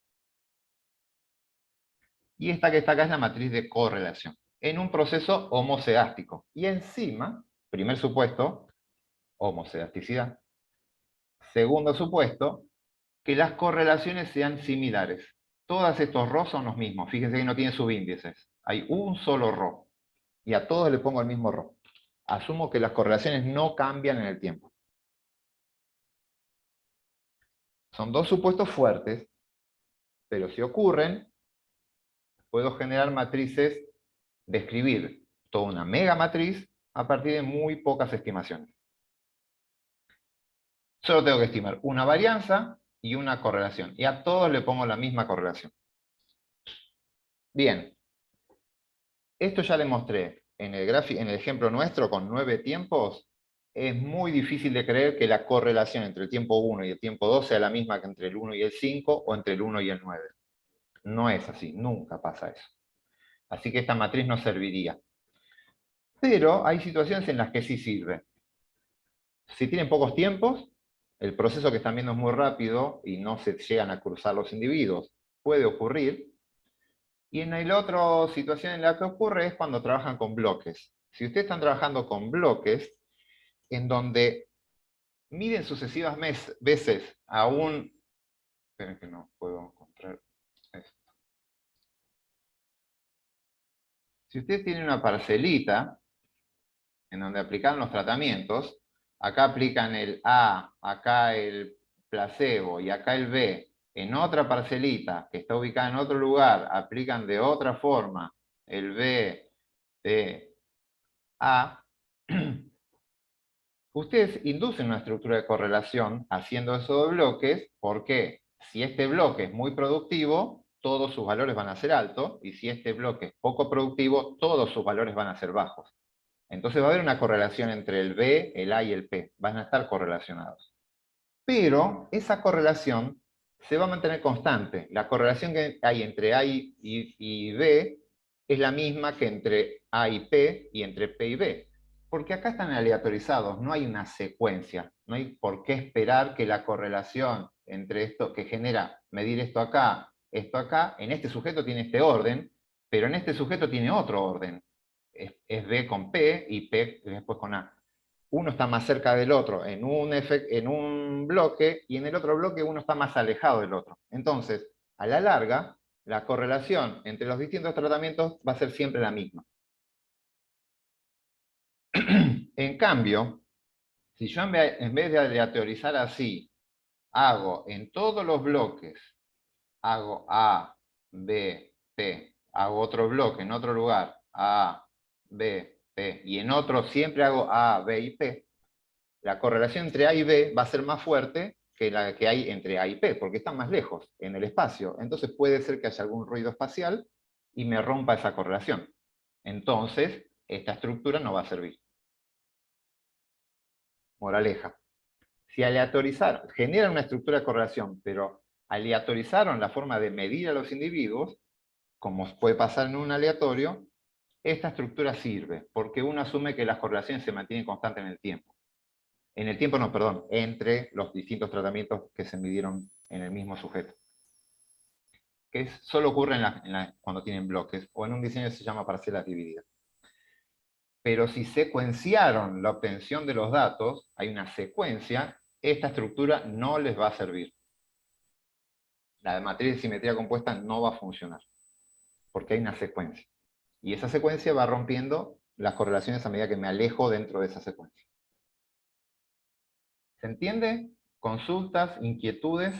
Y esta que está acá es la matriz de correlación, en un proceso homocedástico. Y encima, primer supuesto, homocedasticidad. Segundo supuesto, que las correlaciones sean similares. Todos estos ρ son los mismos. Fíjense que no tienen subíndices. Hay un solo ρ. Y a todos le pongo el mismo ρ. Asumo que las correlaciones no cambian en el tiempo. Son dos supuestos fuertes, pero si ocurren, puedo generar matrices, describir toda una mega matriz a partir de muy pocas estimaciones. Solo tengo que estimar una varianza y una correlación. Y a todos le pongo la misma correlación. Bien. Esto ya le mostré en el ejemplo nuestro con 9 tiempos. Es muy difícil de creer que la correlación entre el tiempo 1 y el tiempo 2 sea la misma que entre el 1 y el 5 o entre el 1 y el 9. No es así, nunca pasa eso. Así que esta matriz no serviría. Pero hay situaciones en las que sí sirve. Si tienen pocos tiempos, el proceso que están viendo es muy rápido y no se llegan a cruzar los individuos. Puede ocurrir. Y en la otra situación en la que ocurre es cuando trabajan con bloques. Si ustedes están trabajando con bloques, en donde miden sucesivas veces a un... Esperen que no puedo encontrar esto. Si ustedes tienen una parcelita, en donde aplican los tratamientos, acá aplican el A, acá el placebo y acá el B, en otra parcelita que está ubicada en otro lugar, aplican de otra forma el B de A, ustedes inducen una estructura de correlación haciendo eso de bloques, porque si este bloque es muy productivo, todos sus valores van a ser altos, y si este bloque es poco productivo, todos sus valores van a ser bajos. Entonces va a haber una correlación entre el B, el A y el P. Van a estar correlacionados. Pero esa correlación se va a mantener constante. La correlación que hay entre A y B es la misma que entre A y P y entre P y B. Porque acá están aleatorizados, no hay una secuencia. No hay por qué esperar que la correlación entre esto que genera medir esto acá, en este sujeto tiene este orden, pero en este sujeto tiene otro orden. Es B con P y P después con A. Uno está más cerca del otro en un bloque y en el otro bloque uno está más alejado del otro. Entonces, a la larga, la correlación entre los distintos tratamientos va a ser siempre la misma. En cambio, si yo en vez de aleatorizar así, hago en todos los bloques, hago A, B, P, hago otro bloque en otro lugar, A, B, P, y en otro siempre hago A, B y P, la correlación entre A y B va a ser más fuerte que la que hay entre A y P, porque están más lejos en el espacio. Entonces puede ser que haya algún ruido espacial y me rompa esa correlación. Entonces, esta estructura no va a servir. Moraleja. Si generan una estructura de correlación, pero aleatorizaron la forma de medir a los individuos, como puede pasar en un aleatorio, esta estructura sirve, porque uno asume que las correlaciones se mantienen constantes en el tiempo. En el tiempo, no, perdón, entre los distintos tratamientos que se midieron en el mismo sujeto. Que solo ocurre cuando tienen bloques, o en un diseño que se llama parcelas divididas. Pero si secuenciaron la obtención de los datos, hay una secuencia, esta estructura no les va a servir. La de matriz de simetría compuesta no va a funcionar, porque hay una secuencia. Y esa secuencia va rompiendo las correlaciones a medida que me alejo dentro de esa secuencia. ¿Se entiende? ¿Consultas? ¿Inquietudes?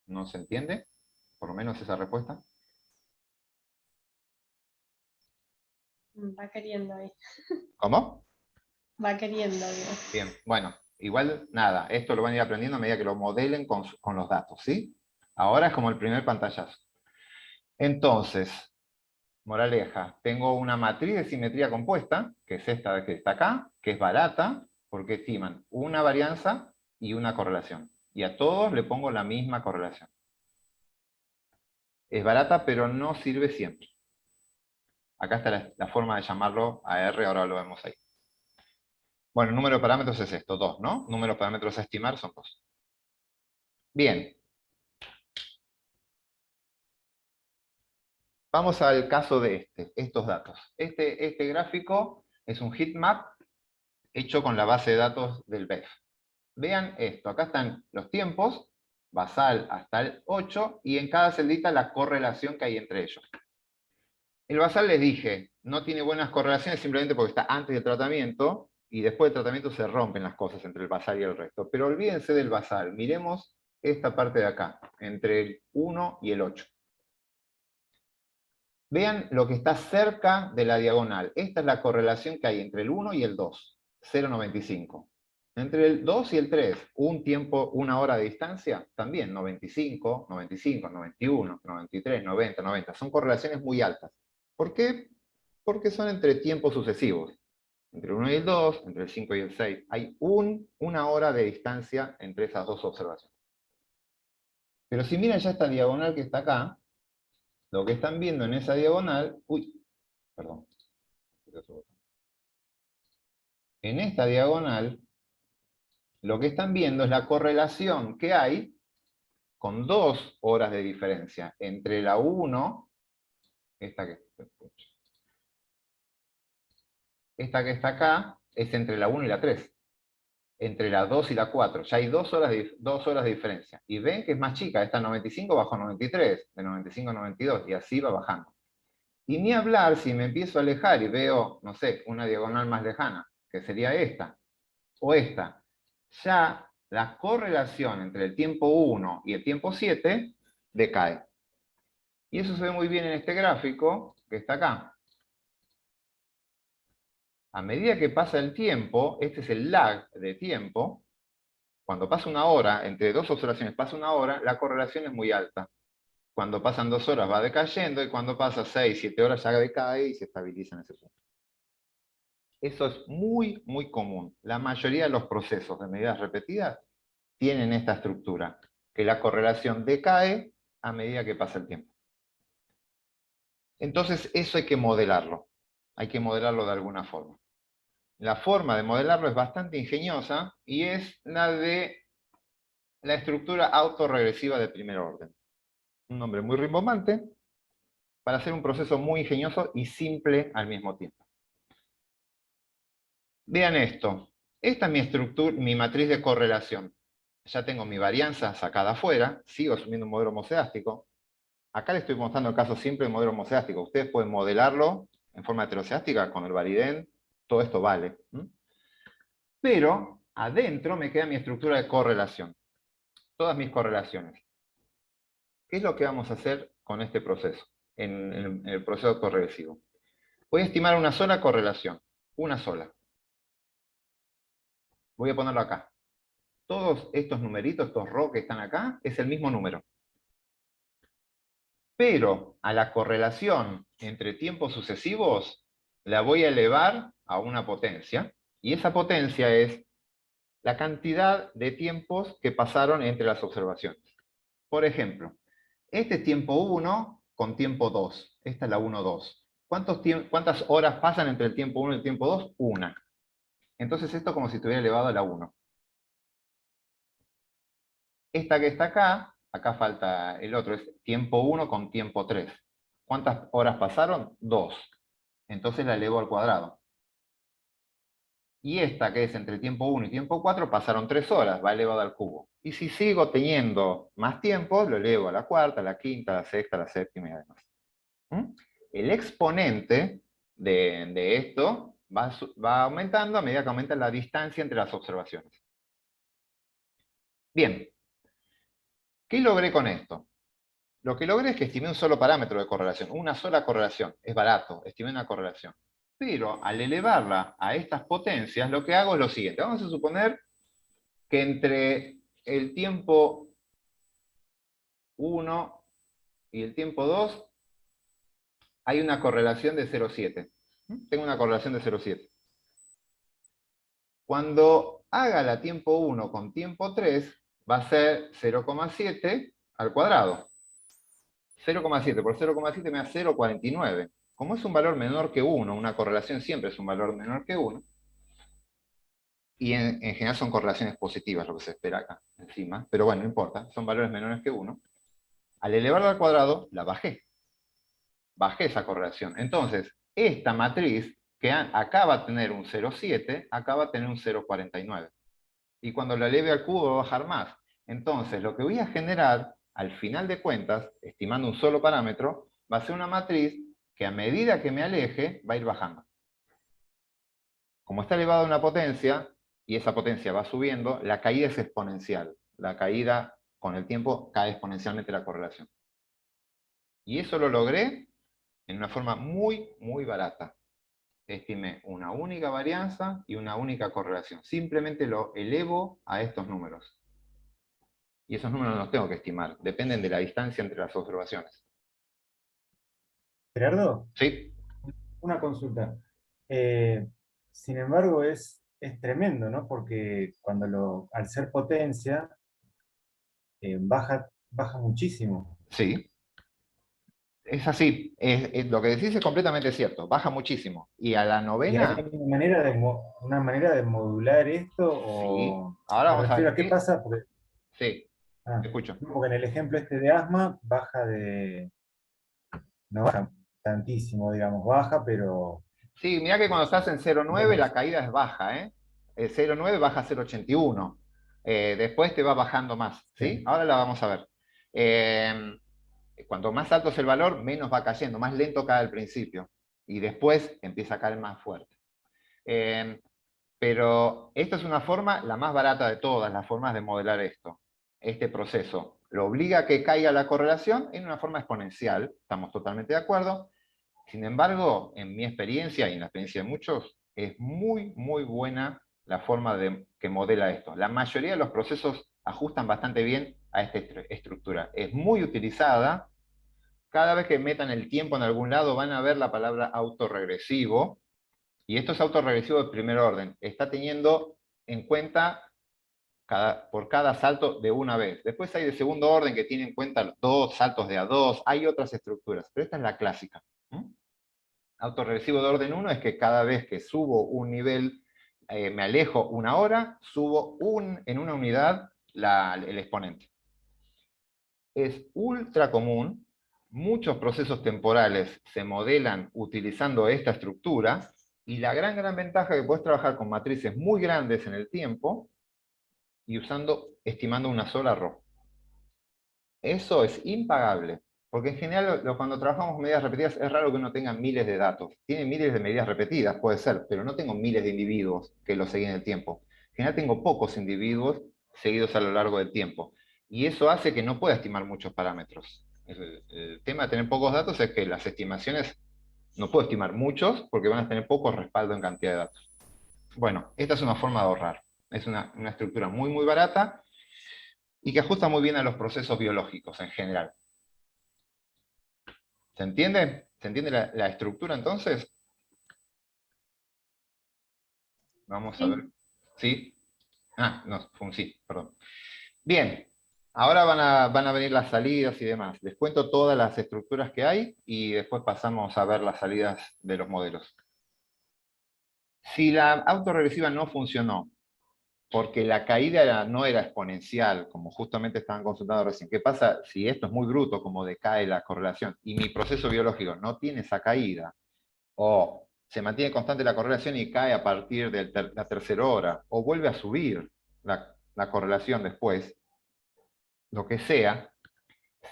¿No se entiende? Por lo menos esa respuesta. Va queriendo ahí. ¿Cómo? Va queriendo, digo. Bien, bueno, igual nada, esto lo van a ir aprendiendo a medida que lo modelen con los datos, ¿sí? Ahora es como el primer pantallazo. Entonces, moraleja, tengo una matriz de simetría compuesta, que es esta que está acá, que es barata, porque estiman una varianza y una correlación. Y a todos le pongo la misma correlación. Es barata, pero no sirve siempre. Acá está la forma de llamarlo a R, ahora lo vemos ahí. Bueno, el número de parámetros es esto, 2, ¿no? Número de parámetros a estimar son 2. Bien. Vamos al caso de estos datos. Este gráfico es un heatmap hecho con la base de datos del BEF. Vean esto, acá están los tiempos, basal hasta el 8, y en cada celdita la correlación que hay entre ellos. El basal les dije, no tiene buenas correlaciones simplemente porque está antes del tratamiento, y después del tratamiento se rompen las cosas entre el basal y el resto. Pero olvídense del basal, miremos esta parte de acá, entre el 1 y el 8. Vean lo que está cerca de la diagonal. Esta es la correlación que hay entre el 1 y el 2, 0,95. Entre el 2 y el 3, un tiempo, una hora de distancia, también 95, 95, 91, 93, 90, 90. Son correlaciones muy altas. ¿Por qué? Porque son entre tiempos sucesivos. Entre el 1 y el 2, entre el 5 y el 6. Hay una hora de distancia entre esas dos observaciones. Pero si miran ya esta diagonal que está acá, lo que están viendo en esa diagonal, perdón. En esta diagonal, lo que están viendo es la correlación que hay con 2 horas de diferencia entre la 1, esta que está acá, es entre la 1 y la 3. Entre la 2 y la 4. Ya hay 2 horas de diferencia. Y ven que es más chica. Esta 95 bajó a 93, de 95 a 92, y así va bajando. Y ni hablar si me empiezo a alejar y veo, no sé, una diagonal más lejana, que sería esta, o esta. Ya la correlación entre el tiempo 1 y el tiempo 7 decae. Y eso se ve muy bien en este gráfico, que está acá. A medida que pasa el tiempo, este es el lag de tiempo, cuando pasa una hora, entre dos observaciones pasa una hora, la correlación es muy alta. Cuando pasan 2 horas va decayendo, y cuando pasa 6, 7 horas ya decae y se estabiliza en ese punto. Eso es muy, muy común. La mayoría de los procesos de medidas repetidas tienen esta estructura, que la correlación decae a medida que pasa el tiempo. Entonces eso hay que modelarlo. Hay que modelarlo de alguna forma. La forma de modelarlo es bastante ingeniosa, y es la de la estructura autorregresiva de primer orden. Un nombre muy rimbombante, para hacer un proceso muy ingenioso y simple al mismo tiempo. Vean esto. Esta es mi estructura, mi matriz de correlación. Ya tengo mi varianza sacada afuera, sigo asumiendo un modelo homocedástico. Acá les estoy mostrando el caso simple del modelo homocedástico. Ustedes pueden modelarlo en forma heterocedástica con el Variden, todo esto vale. Pero adentro me queda mi estructura de correlación. Todas mis correlaciones. ¿Qué es lo que vamos a hacer con este proceso? En el proceso autorregresivo. Voy a estimar una sola correlación, una sola. Voy a ponerlo acá. Todos estos numeritos, estos ρ que están acá, es el mismo número. Pero a la correlación entre tiempos sucesivos la voy a elevar a una potencia, y esa potencia es la cantidad de tiempos que pasaron entre las observaciones. Por ejemplo, este es tiempo 1 con tiempo 2. Esta es la 1, 2. ¿Cuántas horas pasan entre el tiempo 1 y el tiempo 2? Una. Entonces esto es como si estuviera elevado a la 1. Esta que está acá falta el otro, es tiempo 1 con tiempo 3. ¿Cuántas horas pasaron? 2. Entonces la elevo al cuadrado. Y esta que es entre tiempo 1 y tiempo 4 pasaron 3 horas, va elevado al cubo. Y si sigo teniendo más tiempo, lo elevo a la cuarta, a la quinta, a la sexta, a la séptima y además. El exponente de esto va aumentando a medida que aumenta la distancia entre las observaciones. Bien, ¿qué logré con esto? Lo que logré es que estimé un solo parámetro de correlación, una sola correlación. Es barato, estimé una correlación. Pero al elevarla a estas potencias, lo que hago es lo siguiente. Vamos a suponer que entre el tiempo 1 y el tiempo 2 hay una correlación de 0,7. Tengo una correlación de 0,7. Cuando haga la tiempo 1 con tiempo 3, va a ser 0,7 al cuadrado. 0,7 por 0,7 me da 0,49. Como es un valor menor que 1, una correlación siempre es un valor menor que 1, y en general son correlaciones positivas lo que se espera acá encima, pero bueno, no importa, son valores menores que 1. Al elevarla al cuadrado, la bajé. Bajé esa correlación. Entonces, esta matriz, que acá va a tener un 0,7, acá va a tener un 0,49. Y cuando la eleve al cubo va a bajar más. Entonces, lo que voy a generar, al final de cuentas, estimando un solo parámetro, va a ser una matriz que a medida que me aleje, va a ir bajando. Como está elevada a una potencia, y esa potencia va subiendo, la caída es exponencial. La caída, con el tiempo, cae exponencialmente la correlación. Y eso lo logré en una forma muy, muy barata. Estimé una única varianza y una única correlación. Simplemente lo elevo a estos números. Y esos números no los tengo que estimar, dependen de la distancia entre las observaciones. Gerardo, ¿Sí? una consulta. Sin embargo, es tremendo, ¿no? Porque al ser potencia, baja muchísimo. Sí. Es así. Lo que decís es completamente cierto. Baja muchísimo. Y a la ¿Y novena, hay una manera de modular esto? sí. O Ahora me vamos a refiero ver a qué qué. pasa, porque, Sí, ah, te escucho. no, porque en el ejemplo este de asma no baja tantísimo, digamos, baja, pero Sí, mirá que cuando estás en 0,9 bueno, la caída es baja, ¿eh? El 0,9 baja a 0,81. Después te va bajando más, ¿sí? sí. Ahora la vamos a ver. Cuanto más alto es el valor, menos va cayendo, más lento cae al principio. Y después empieza a caer más fuerte. Pero esta es una forma, la más barata de todas las formas de modelar esto. Este proceso lo obliga a que caiga la correlación en una forma exponencial, estamos totalmente de acuerdo. Sin embargo, en mi experiencia y en la experiencia de muchos, es muy, muy buena la forma que modela esto. La mayoría de los procesos ajustan bastante bien a esta estructura. Es muy utilizada. Cada vez que metan el tiempo en algún lado van a ver la palabra autorregresivo. Y esto es autorregresivo de primer orden. Está teniendo en cuenta por cada salto de una vez. Después hay de segundo orden que tiene en cuenta 2 saltos de a 2. Hay otras estructuras, pero esta es la clásica. Autorregresivo de orden 1 es que cada vez que subo un nivel, me alejo una hora, subo en una unidad el exponente. Es ultra común, muchos procesos temporales se modelan utilizando esta estructura, y la gran ventaja es que puedes trabajar con matrices muy grandes en el tiempo y estimando una sola ρ. Eso es impagable. Porque en general, cuando trabajamos con medidas repetidas, es raro que uno tenga miles de datos. Tiene miles de medidas repetidas, puede ser, pero no tengo miles de individuos que lo siguen en el tiempo. En general tengo pocos individuos seguidos a lo largo del tiempo. Y eso hace que no pueda estimar muchos parámetros. El tema de tener pocos datos es que las estimaciones No puedo estimar muchos porque van a tener poco respaldo en cantidad de datos. Bueno, esta es una forma de ahorrar. Es una estructura muy, muy barata y que ajusta muy bien a los procesos biológicos en general. ¿Se entiende? ¿Se entiende la estructura entonces? Vamos a ver. ¿Sí? Ah, no, fue un sí, perdón. Bien, ahora van a venir las salidas y demás. Les cuento todas las estructuras que hay y después pasamos a ver las salidas de los modelos. Si la autorregresiva no funcionó, porque la caída no era exponencial, como justamente estaban consultando recién, ¿qué pasa si esto es muy bruto, como decae la correlación, y mi proceso biológico no tiene esa caída, o se mantiene constante la correlación y cae a partir de la tercera hora, o vuelve a subir la correlación después, lo que sea,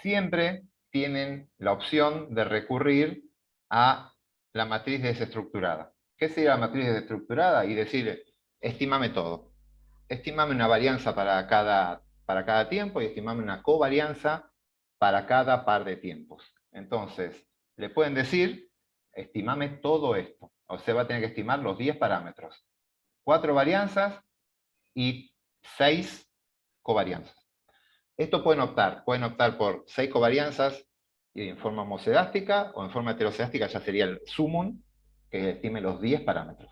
siempre tienen la opción de recurrir a la matriz desestructurada. ¿Qué sería la matriz desestructurada? Y decirle, estímame todo. Estímame una varianza para cada tiempo y estímame una covarianza para cada par de tiempos. Entonces, le pueden decir, estímame todo esto. O sea, va a tener que estimar los 10 parámetros. 4 varianzas y 6 covarianzas. Esto pueden optar por 6 covarianzas en forma homocedástica o en forma heterocedástica, ya sería el sumum, que estime los 10 parámetros.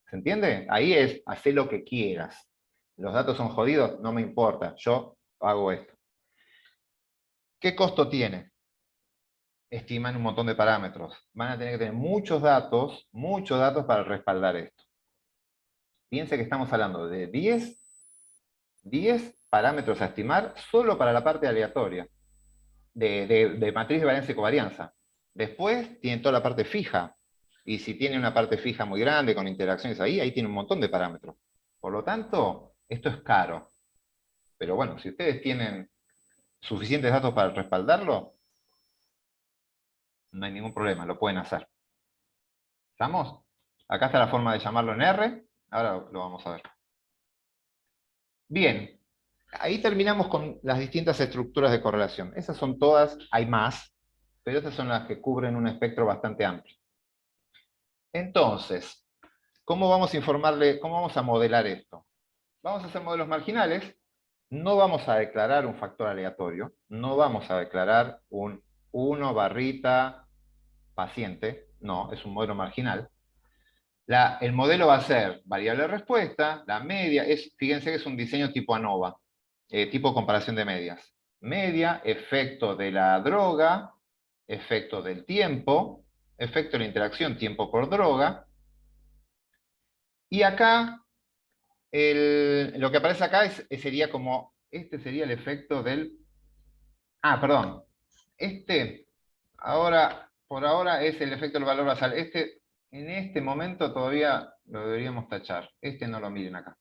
¿Se entiende? Ahí es, hacer lo que quieras. Los datos son jodidos, no me importa, yo hago esto. ¿Qué costo tiene? Estiman un montón de parámetros. Van a tener que tener muchos datos para respaldar esto. Piense que estamos hablando de 10 parámetros a estimar solo para la parte aleatoria, de matriz de varianza y covarianza. Después tienen toda la parte fija, y si tiene una parte fija muy grande con interacciones ahí tiene un montón de parámetros. Por lo tanto, esto es caro. Pero bueno, si ustedes tienen suficientes datos para respaldarlo, no hay ningún problema, lo pueden hacer. ¿Estamos? Acá está la forma de llamarlo en R, ahora lo vamos a ver. Bien, ahí terminamos con las distintas estructuras de correlación. Esas son todas, hay más, pero estas son las que cubren un espectro bastante amplio. Entonces, ¿cómo vamos a modelar esto? Vamos a hacer modelos marginales, no vamos a declarar un factor aleatorio, no vamos a declarar un 1 barrita paciente, no, es un modelo marginal. El modelo va a ser variable de respuesta, la media, fíjense que es un diseño tipo ANOVA, tipo comparación de medias. Media, efecto de la droga, efecto del tiempo, efecto de la interacción tiempo por droga. Y acá, lo que aparece acá sería como, este sería el efecto del... Ah, perdón. Por ahora es el efecto del valor basal. En este momento todavía lo deberíamos tachar. No lo miren acá.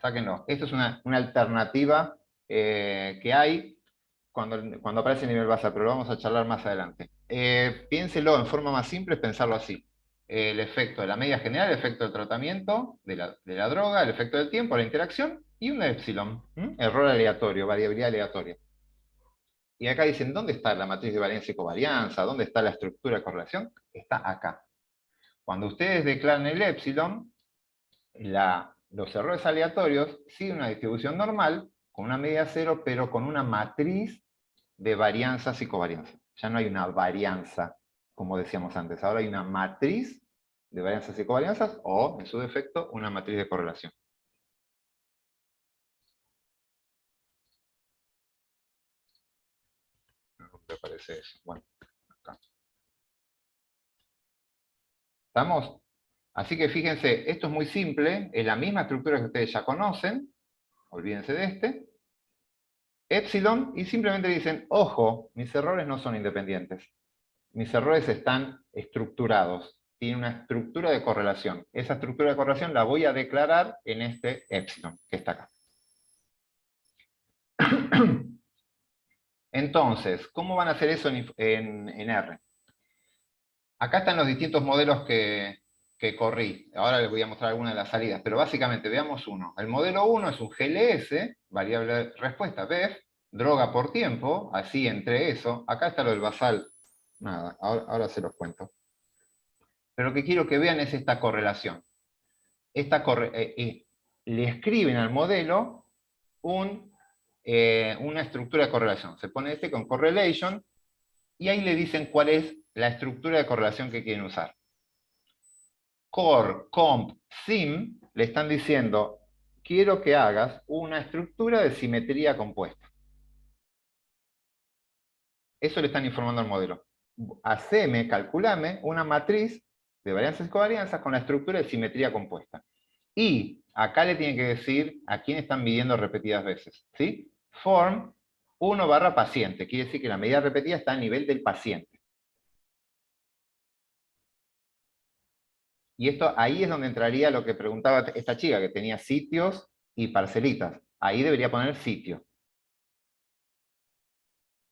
Sáquenlo. Esto es una alternativa que hay cuando aparece el nivel basal, pero lo vamos a charlar más adelante. Piénselo en forma más simple, es pensarlo así. El efecto de la media general, el efecto del tratamiento de la droga, el efecto del tiempo, la interacción, y un epsilon, error aleatorio, variabilidad aleatoria. Y acá dicen, ¿dónde está la matriz de varianza y covarianza? ¿Dónde está la estructura de correlación? Está acá. Cuando ustedes declaran el epsilon, los errores aleatorios siguen una distribución normal, con una media cero, pero con una matriz de varianzas y covarianzas. Ya no hay una varianza, como decíamos antes. Ahora hay una matriz de varianzas y covarianzas, o, en su defecto, una matriz de correlación. ¿Dónde aparece eso? Bueno, acá. ¿Estamos? Así que fíjense, esto es muy simple, es la misma estructura que ustedes ya conocen, olvídense de este. Epsilon, y simplemente dicen, ojo, mis errores no son independientes. Mis errores están estructurados, tienen una estructura de correlación. Esa estructura de correlación la voy a declarar en este epsilon, que está acá. Entonces, ¿cómo van a hacer eso en R? Acá están los distintos modelos que corrí. Ahora les voy a mostrar algunas de las salidas, pero básicamente veamos uno. El modelo 1 es un GLS, variable de respuesta, BEF, droga por tiempo, así entre eso. Acá está lo del basal Nada, ahora se los cuento. Pero lo que quiero que vean es esta correlación. Le escriben al modelo una estructura de correlación. Se pone este con correlation y ahí le dicen cuál es la estructura de correlación que quieren usar. Core, comp, sim, le están diciendo, quiero que hagas una estructura de simetría compuesta. Eso le están informando al modelo. Haceme, calculame una matriz de varianzas y covarianzas con la estructura de simetría compuesta. Y acá le tienen que decir a quién están midiendo repetidas veces. ¿Sí? Form 1/paciente. Quiere decir que la medida repetida está a nivel del paciente. Y esto ahí es donde entraría lo que preguntaba esta chica, que tenía sitios y parcelitas. Ahí debería poner sitio.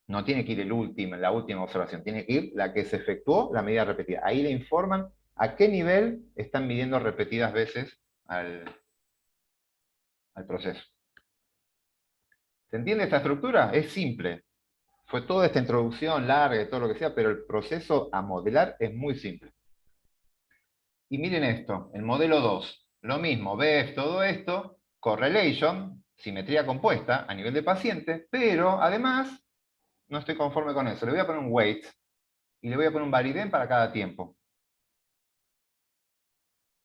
No tiene que ir la última observación, tiene que ir la que se efectuó, la medida repetida. Ahí le informan a qué nivel están midiendo repetidas veces al proceso. ¿Se entiende esta estructura? Es simple. Fue toda esta introducción larga y todo lo que sea, pero el proceso a modelar es muy simple. Y miren esto, el modelo 2. Lo mismo, ves todo esto, correlation, simetría compuesta a nivel de paciente, pero además no estoy conforme con eso. Le voy a poner un weight y le voy a poner un variden para cada tiempo.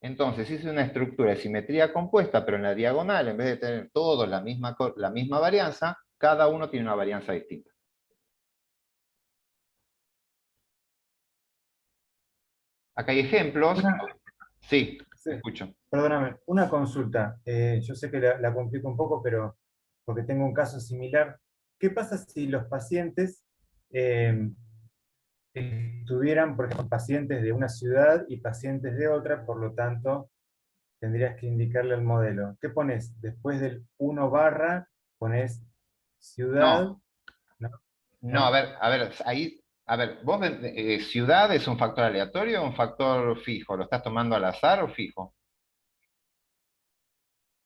Entonces hice una estructura de simetría compuesta, pero en la diagonal, en vez de tener todos la misma varianza, cada uno tiene una varianza distinta. Acá hay ejemplos. Sí, Sí. escucho. Perdóname, una consulta. Yo sé que la complico un poco, pero porque tengo un caso similar. ¿Qué pasa si los pacientes estuvieran, por ejemplo, pacientes de una ciudad y pacientes de otra, por lo tanto, tendrías que indicarle al modelo? ¿Qué pones? Después del 1/, pones ciudad. No. ¿No? No, a ver, vos, ciudad es un factor aleatorio o un factor fijo, ¿lo estás tomando al azar o fijo?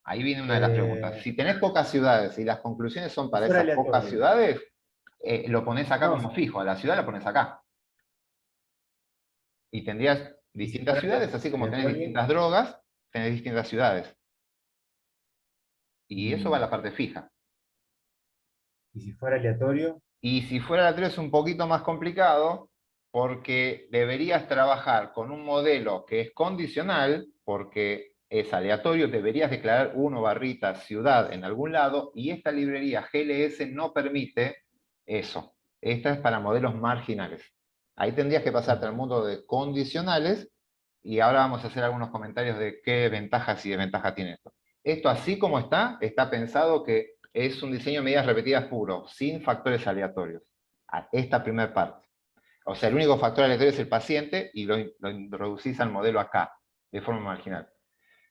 Ahí viene una de las preguntas. Si tenés pocas ciudades y las conclusiones son Si para fuera esas pocas aleatorio. ciudades, lo pones acá No, como fijo, a la ciudad la pones acá. Y tendrías y si distintas fuera ciudades, así como tenés aleatorio, distintas drogas, tenés distintas ciudades. Y eso va a la parte fija. y si fuera aleatorio, Y si fuera aleatorio es un poquito más complicado, porque deberías trabajar con un modelo que es condicional, porque es aleatorio, deberías declarar 1/ ciudad en algún lado, y esta librería GLS no permite eso. Esta es para modelos marginales. Ahí tendrías que pasarte al mundo de condicionales, y ahora vamos a hacer algunos comentarios de qué ventajas y desventajas tiene esto. Esto así como está pensado que es un diseño de medidas repetidas puro, sin factores aleatorios. Esta primera parte. O sea, el único factor aleatorio es el paciente y lo introducís al modelo acá, de forma marginal.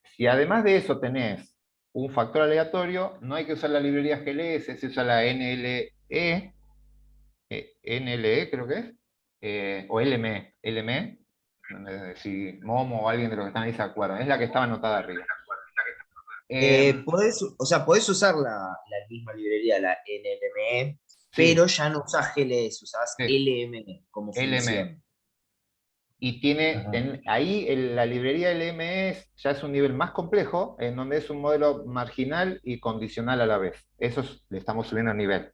Si además de eso tenés un factor aleatorio, no hay que usar la librería GLS, se usa la NLE creo que es, o LME, si Momo o alguien de los que están ahí se acuerdan, es la que estaba anotada arriba. Podés usar la misma librería, la NLME, Sí. pero ya no usás GLS, usás Sí. LME como LME. función. Y ahí la librería LME ya es un nivel más complejo, en donde es un modelo marginal y condicional a la vez. Eso le estamos subiendo a nivel,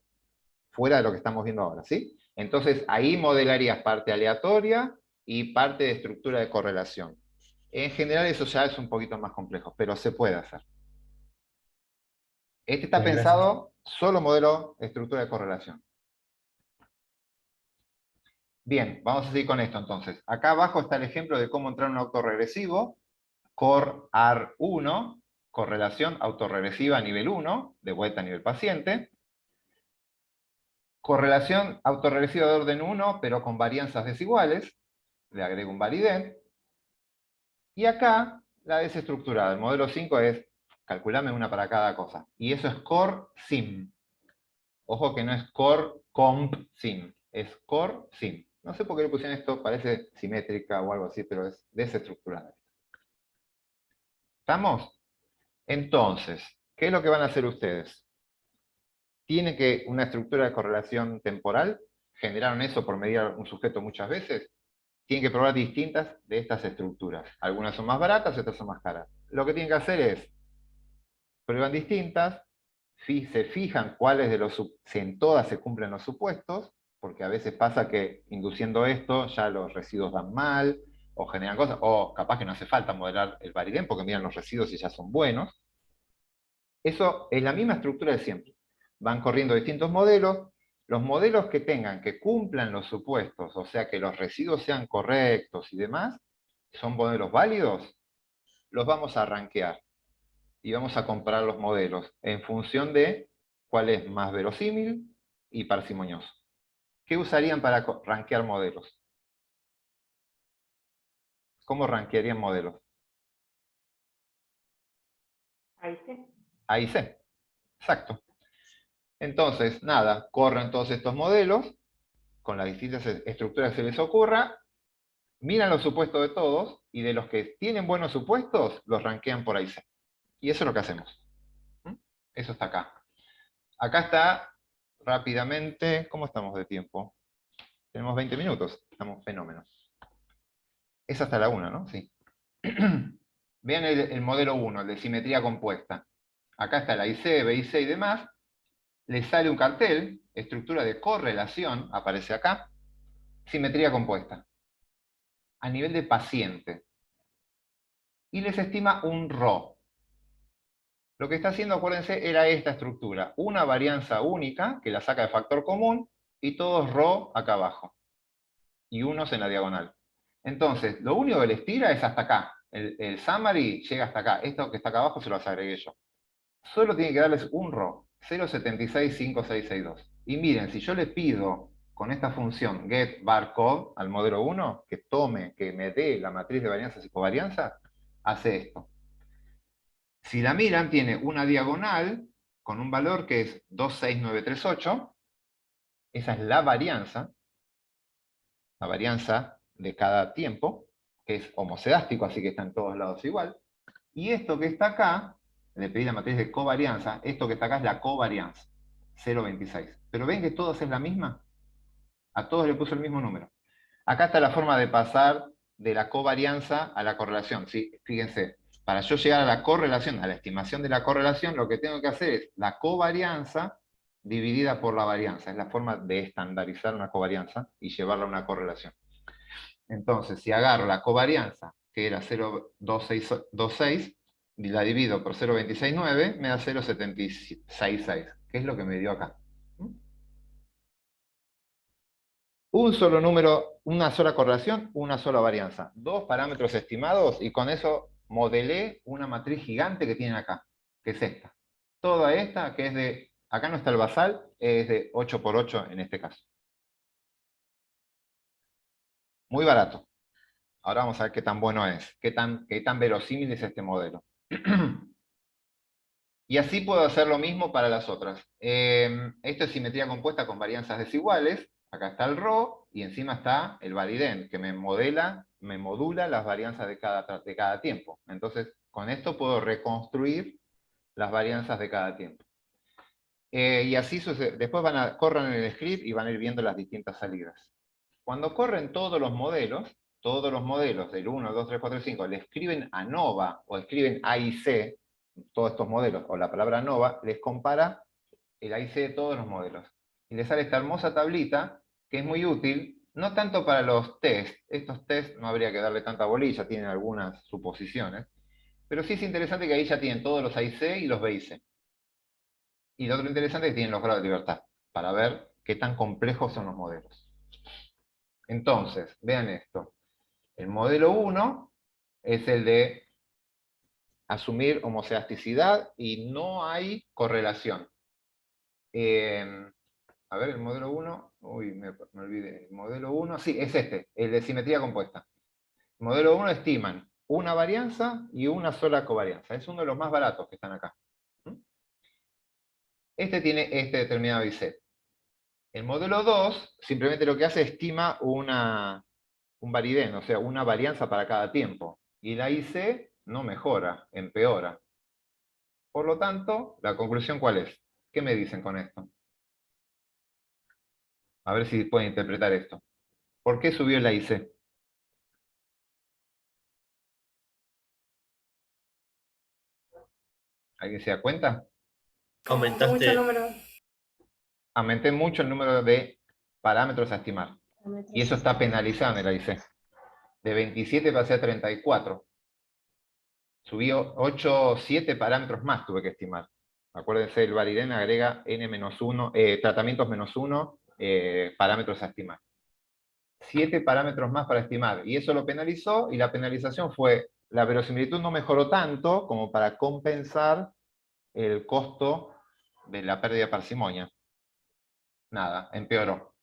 fuera de lo que estamos viendo ahora, ¿sí? Entonces ahí modelarías parte aleatoria y parte de estructura de correlación. En general eso ya es un poquito más complejo, pero se puede hacer. Este está Bien, gracias. pensado solo modelo estructura de correlación. Bien, vamos a seguir con esto entonces. Acá abajo está el ejemplo de cómo entrar en un autorregresivo. CORR1, correlación autorregresiva a nivel 1, de vuelta a nivel paciente. Correlación autorregresiva de orden 1, pero con varianzas desiguales. Le agrego un validem. Y acá la desestructurada. El modelo 5 es, calculame una para cada cosa. Y eso es CORSIM. Ojo que no es CORCOMP-SIM, es CORSIM. No sé por qué le pusieron esto, parece simétrica o algo así, pero es desestructurada. ¿Estamos? Entonces, ¿qué es lo que van a hacer ustedes? Tiene que una estructura de correlación temporal. generaron eso por medir un sujeto muchas veces, tienen que probar distintas de estas estructuras. Algunas son más baratas, otras son más caras. Lo que tienen que hacer es, prueban distintas, se fijan cuáles de los, si en todas se cumplen los supuestos, porque a veces pasa que induciendo esto ya los residuos dan mal, o generan cosas, o capaz que no hace falta modelar el varidén porque miran los residuos y ya son buenos. Eso es la misma estructura de siempre. Van corriendo distintos modelos. Los modelos que tengan, que cumplan los supuestos, o sea, que los residuos sean correctos y demás, son modelos válidos, los vamos a rankear. Y vamos a comparar los modelos en función de cuál es más verosímil y parsimonioso. ¿Qué usarían para rankear modelos? ¿Cómo rankearían modelos? Ahí sí. A y C. Exacto. Entonces, nada, corren todos estos modelos con las distintas estructuras que se les ocurra, miran los supuestos de todos, y de los que tienen buenos supuestos, los rankean por A y C. Y eso es lo que hacemos. Eso está acá. Acá está, rápidamente, ¿cómo estamos de tiempo? Tenemos 20 minutos, estamos fenómenos. Es hasta la 1, ¿no? Sí. Vean el modelo 1, el de simetría compuesta. Acá está la IC, BIC y demás. Les sale un cartel, estructura de correlación, aparece acá. Simetría compuesta. A nivel de paciente. Y les estima un ρ. Lo que está haciendo, acuérdense, era esta estructura. Una varianza única, que la saca de factor común, y todos ρ acá abajo. Y unos en la diagonal. Entonces, lo único que les tira es hasta acá. El summary llega hasta acá. Esto que está acá abajo se los agregué yo. Solo tiene que darles un ρ, 0.765662. Y miren, si yo le pido con esta función getVarCode al modelo 1, que tome, que me dé la matriz de varianzas y covarianzas, hace esto. Si la miran, tiene una diagonal con un valor que es 26938. Esa es la varianza de cada tiempo, que es homocedástico, así que está en todos lados igual. Y esto que está acá, le pedí la matriz de covarianza, esto que está acá es la covarianza, 0.26. Pero ven que todas es la misma. A todos le puso el mismo número. Acá está la forma de pasar de la covarianza a la correlación. ¿Sí? Fíjense, para yo llegar a la correlación, a la estimación de la correlación, lo que tengo que hacer es la covarianza dividida por la varianza. Es la forma de estandarizar una covarianza y llevarla a una correlación. Entonces, si agarro la covarianza, que era 0.2626, y la divido por 0.269, me da 0.766, que es lo que me dio acá. Un solo número, una sola correlación, una sola varianza. Dos parámetros estimados, y con eso modelé una matriz gigante que tienen acá, que es esta. Toda esta, que es de, acá no está el basal, es de 8 por 8 en este caso. Muy barato. Ahora vamos a ver qué tan bueno es, qué tan verosímil es este modelo. Y así puedo hacer lo mismo para las otras. Esto es simetría compuesta con varianzas desiguales. Acá está el ρ, y encima está el varidén, que me modula las varianzas de cada tiempo. Entonces, con esto puedo reconstruir las varianzas de cada tiempo. Y así sucede. Después corran en el script y van a ir viendo las distintas salidas. Cuando corren todos los modelos del 1, 2, 3, 4 y 5, le escriben ANOVA o escriben AIC, todos estos modelos, o la palabra ANOVA, les compara el AIC de todos los modelos. Y les sale esta hermosa tablita, que es muy útil, no tanto para los test. Estos test no habría que darle tanta bolilla, tienen algunas suposiciones. Pero sí es interesante que ahí ya tienen todos los AIC y los BIC. Y lo otro interesante es que tienen los grados de libertad, para ver qué tan complejos son los modelos. Entonces, vean esto. El modelo 1 es el de asumir homocedasticidad y no hay correlación. A ver, el modelo 1, uy, me olvidé. El modelo 1, sí, es este, el de simetría compuesta. El modelo 1 estiman una varianza y una sola covarianza. Es uno de los más baratos que están acá. Este tiene este determinado IC. El modelo 2 simplemente lo que hace es estima un varidén, o sea, una varianza para cada tiempo. Y la IC no mejora, empeora. Por lo tanto, ¿la conclusión cuál es? ¿Qué me dicen con esto? A ver si pueden interpretar esto. ¿Por qué subió la IC? ¿Alguien se da cuenta? Mucho Aumentaste, número. Aumenté mucho el número de parámetros a estimar. Y eso está penalizado en el AIC. De 27 pasé a 34. Subí 7 parámetros más tuve que estimar. Acuérdense, el Varidén agrega n-1, tratamientos -1, parámetros a estimar. 7 parámetros más para estimar. Y eso lo penalizó, y la penalización fue, la verosimilitud no mejoró tanto como para compensar el costo de la pérdida de parsimonia. Nada, empeoró.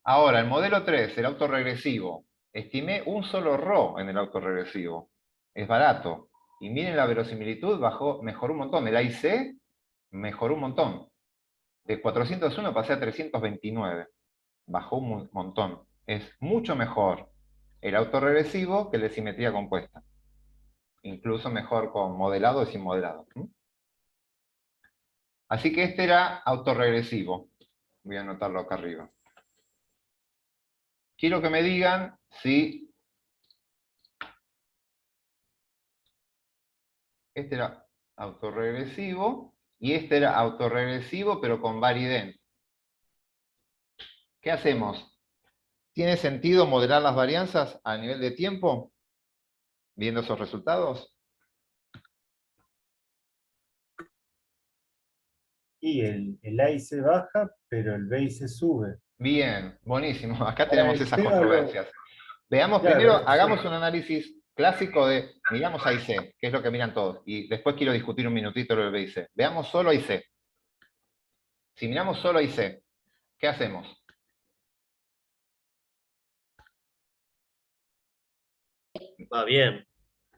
Ahora, el modelo 3, el autorregresivo. Estimé un solo RO en el autorregresivo. Es barato. Y miren la verosimilitud, mejoró un montón. El AIC mejoró un montón. De 401 pasé a 329. Bajó un montón. Es mucho mejor el autorregresivo que el de simetría compuesta. Incluso mejor con modelado y sin modelado. Así que este era autorregresivo. Voy a anotarlo acá arriba. Quiero que me digan si este era autorregresivo y este era autorregresivo pero con Varidén. ¿Qué hacemos? ¿Tiene sentido modelar las varianzas a nivel de tiempo? Viendo esos resultados. Y el AIC baja, pero el BIC sube. Bien, buenísimo. Acá Ahora, tenemos el esas tema controversias. Veamos Claro, primero, sí. hagamos un análisis clásico de, miramos a IC, que es lo que miran todos, y después quiero discutir un minutito lo del BIC. Veamos solo a IC. Si miramos solo a IC, ¿qué hacemos? va bien.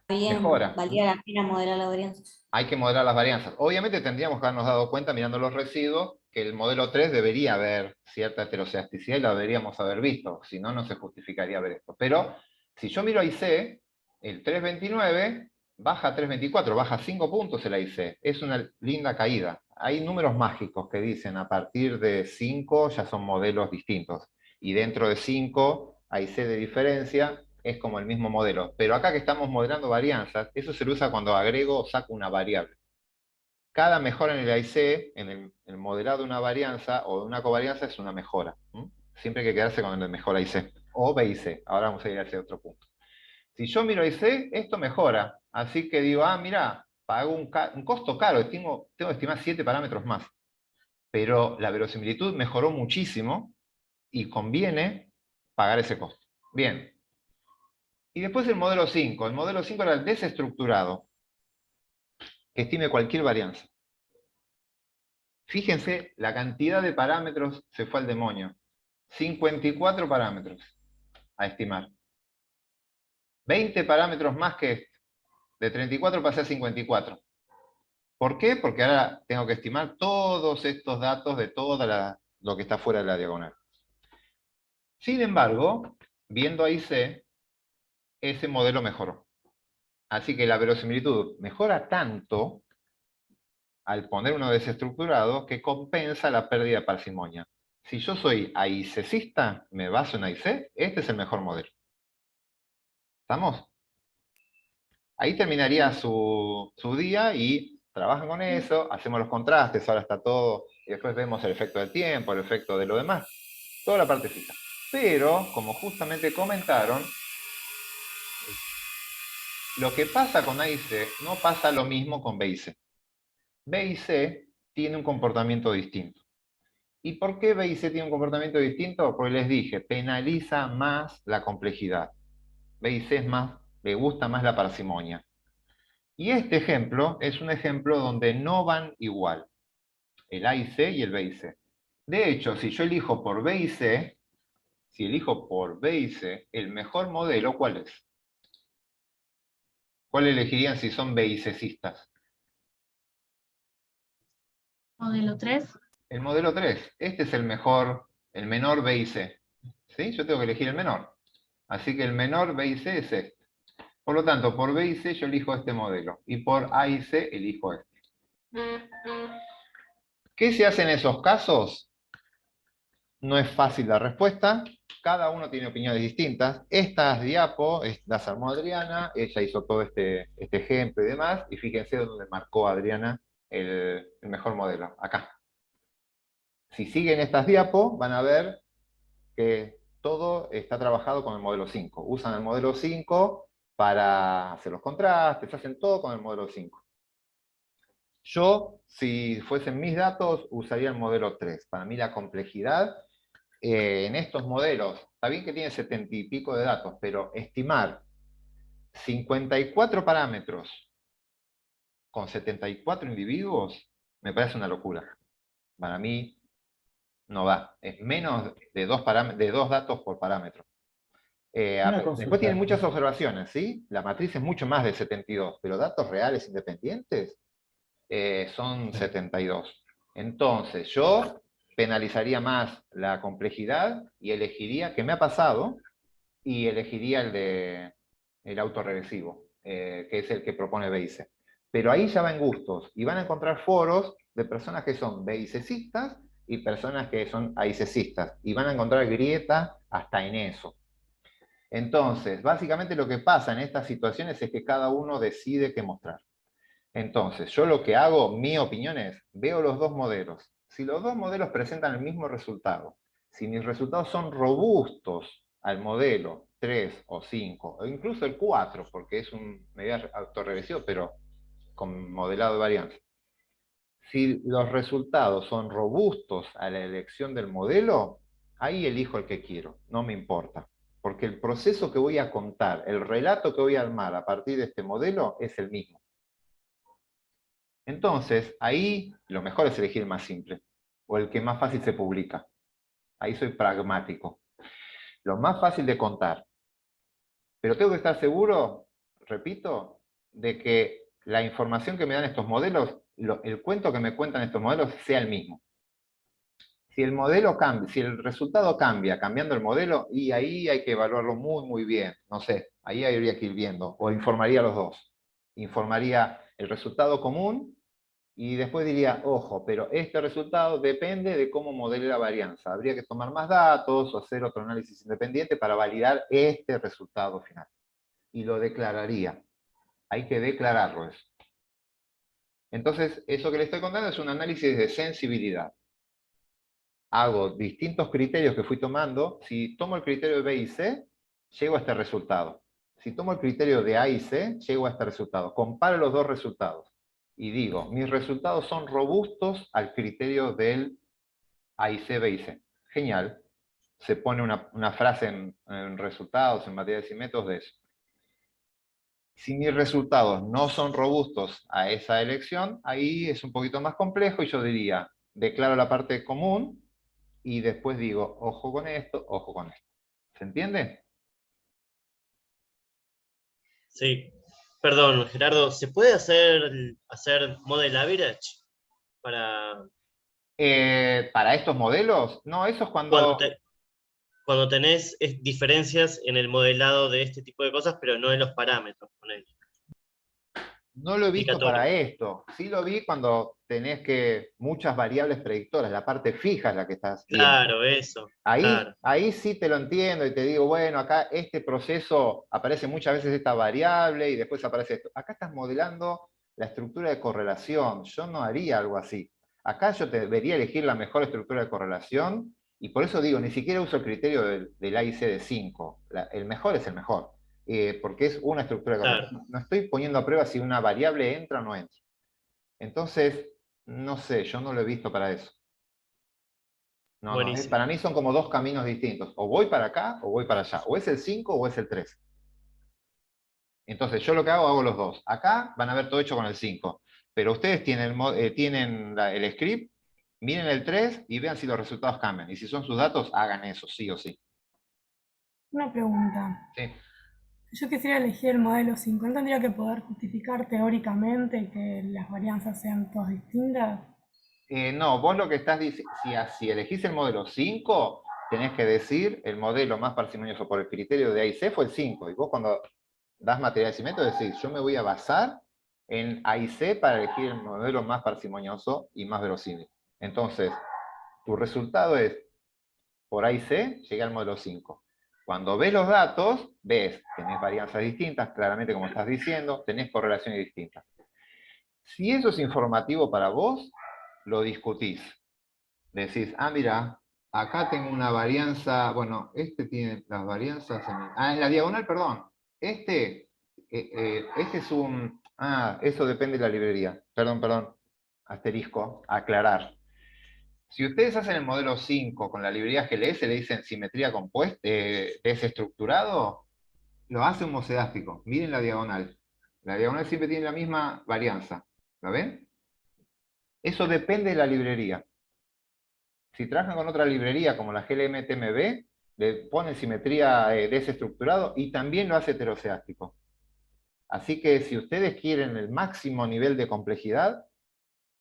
Bien, Mejora. valdría la pena modelar las varianzas. Hay que modelar las varianzas. Obviamente tendríamos que habernos dado cuenta, mirando los residuos, que el modelo 3 debería haber cierta heteroceasticidad y la deberíamos haber visto, si no, no se justificaría ver esto. Pero si yo miro a IC, el 329 baja a 324, baja 5 puntos el AIC. Es una linda caída. Hay números mágicos que dicen a partir de 5 ya son modelos distintos. Y dentro de 5, AIC de diferencia, es como el mismo modelo. Pero acá que estamos modelando varianzas, eso se lo usa cuando agrego o saco una variable. Cada mejora en el AIC, en el modelado de una varianza o de una covarianza, es una mejora. Siempre hay que quedarse con el mejor AIC. O BIC. Ahora vamos a ir hacia otro punto. Si yo miro AIC, esto mejora. Así que digo, mira, pago un costo caro, tengo que estimar 7 parámetros más. Pero la verosimilitud mejoró muchísimo y conviene pagar ese costo. Bien. Y después el modelo 5. El modelo 5 era el desestructurado, que estime cualquier varianza. Fíjense, la cantidad de parámetros se fue al demonio. 54 parámetros a estimar. 20 parámetros más que este. De 34 pasé a 54. ¿Por qué? Porque ahora tengo que estimar todos estos datos de todo lo que está fuera de la diagonal. Sin embargo, viendo ahí C, ese modelo mejoró. Así que la verosimilitud mejora tanto al poner uno desestructurado que compensa la pérdida de parsimonia. Si yo soy AICista, me baso en AIC, este es el mejor modelo. ¿Estamos? Ahí terminaría su día y trabajan con eso, hacemos los contrastes, ahora está todo, y después vemos el efecto del tiempo, el efecto de lo demás, toda la parte fija. Pero, como justamente comentaron, lo que pasa con AIC no pasa lo mismo con BIC. BIC tiene un comportamiento distinto. ¿Y por qué BIC tiene un comportamiento distinto? Porque les dije, penaliza más la complejidad. BIC le gusta más la parsimonia. Y este ejemplo es un ejemplo donde no van igual, el AIC y el BIC. De hecho, si yo elijo por BIC, si elijo por BIC, el mejor modelo, ¿cuál es? ¿Cuál elegirían si son BICistas? Modelo 3. El modelo 3. Este es el mejor, el menor BIC. ¿Sí? Yo tengo que elegir el menor. Así que el menor BIC es este. Por lo tanto, por BIC yo elijo este modelo. Y por AIC elijo este. ¿Qué se hace en esos casos? No es fácil la respuesta, cada uno tiene opiniones distintas. Estas diapos las armó Adriana, ella hizo todo este ejemplo y demás, y fíjense dónde marcó Adriana el mejor modelo, acá. Si siguen estas diapos, van a ver que todo está trabajado con el modelo 5. Usan el modelo 5 para hacer los contrastes, hacen todo con el modelo 5. Yo, si fuesen mis datos, usaría el modelo 3. Para mí la complejidad en estos modelos, está bien que tiene 70 y pico de datos, pero estimar 54 parámetros con 74 individuos me parece una locura. Para mí no va. Es menos de dos datos por parámetro. Después tiene muchas observaciones, ¿sí? La matriz es mucho más de 72, pero datos reales independientes son 72. Entonces, yo penalizaría más la complejidad y elegiría, que me ha pasado, y elegiría el autorregresivo, que es el que propone Beice. Pero ahí ya va en gustos, y van a encontrar foros de personas que son beicecistas y personas que son aicecistas, y van a encontrar grieta hasta en eso. Entonces, básicamente lo que pasa en estas situaciones es que cada uno decide qué mostrar. Entonces, yo lo que hago, mi opinión es, veo los dos modelos. Si los dos modelos presentan el mismo resultado, si mis resultados son robustos al modelo 3 o 5, o incluso el 4, porque es un medida autorregresivo, pero con modelado de varianza. Si los resultados son robustos a la elección del modelo, ahí elijo el que quiero, no me importa. Porque el proceso que voy a contar, el relato que voy a armar a partir de este modelo es el mismo. Entonces, ahí lo mejor es elegir el más simple, o el que más fácil se publica. Ahí soy pragmático. Lo más fácil de contar. Pero tengo que estar seguro, repito, de que la información que me dan estos modelos, el cuento que me cuentan estos modelos sea el mismo. Si el modelo cambia, si el resultado cambia cambiando el modelo, y ahí hay que evaluarlo muy, muy bien. No sé, ahí habría que ir viendo, o informaría a los dos. Informaría el resultado común, y después diría, ojo, pero este resultado depende de cómo modele la varianza. Habría que tomar más datos o hacer otro análisis independiente para validar este resultado final. Y lo declararía. Hay que declararlo eso. Entonces, eso que le estoy contando es un análisis de sensibilidad. Hago distintos criterios que fui tomando. Si tomo el criterio de B y C, llego a este resultado. Si tomo el criterio de A y C, llego a este resultado. Comparo los dos resultados. Y digo, mis resultados son robustos al criterio del A y C, B y C. Genial. Se pone una frase en resultados, en materiales y métodos de eso. Si mis resultados no son robustos a esa elección, ahí es un poquito más complejo y yo diría, declaro la parte común y después digo, ojo con esto, ojo con esto. ¿Se entiende? Sí. Perdón, Gerardo, ¿se puede hacer model average para Para estos modelos, no, eso es cuando, cuando... cuando tenés diferencias en el modelado de este tipo de cosas, pero no en los parámetros? Ponele. No lo he visto Indicatorio. para esto. Sí lo vi cuando tenés muchas variables predictoras, la parte fija es la que estás viendo. Claro, eso. Ahí, Claro. ahí sí te lo entiendo y te digo, bueno, acá este proceso aparece muchas veces esta variable y después aparece esto. Acá estás modelando la estructura de correlación. Yo no haría algo así. Acá yo debería elegir la mejor estructura de correlación y por eso digo, ni siquiera uso el criterio del AIC de 5. El mejor es el mejor, porque es una estructura de correlación. Claro. No estoy poniendo a prueba si una variable entra o no entra. Entonces, no sé, yo no lo he visto para eso. No, no, Buenísimo. para mí son como dos caminos distintos. O voy para acá o voy para allá. O es el 5 o es el 3. Entonces yo lo que hago los dos. Acá van a ver todo hecho con el 5. Pero ustedes tienen el script, miren el 3 y vean si los resultados cambian. Y si son sus datos, hagan eso, sí o sí. Una pregunta. Sí. Si yo quisiera elegir el modelo 5, ¿no tendría que poder justificar teóricamente que las varianzas sean todas distintas? No, vos lo que estás diciendo, si elegís el modelo 5, tenés que decir el modelo más parsimonioso por el criterio de AIC fue el 5. Y vos cuando das materiales y métodos decís, yo me voy a basar en AIC para elegir el modelo más parsimonioso y más verosímil. Entonces, tu resultado es por A y C, llegué al modelo 5. Cuando ves los datos, ves, tenés varianzas distintas, claramente como estás diciendo, tenés correlaciones distintas. Si eso es informativo para vos, lo discutís. Decís, ah, mira, acá tengo una varianza, bueno, este tiene las varianzas en la diagonal, perdón. Este es un, eso depende de la librería. Perdón, asterisco, aclarar. Si ustedes hacen el modelo 5 con la librería GLS, le dicen simetría compuesta, desestructurado, lo hace homocedástico. Miren la diagonal. La diagonal siempre tiene la misma varianza. ¿La ven? Eso depende de la librería. Si trabajan con otra librería como la GLM-TMB, le ponen simetría desestructurado y también lo hace heterocedástico. Así que si ustedes quieren el máximo nivel de complejidad,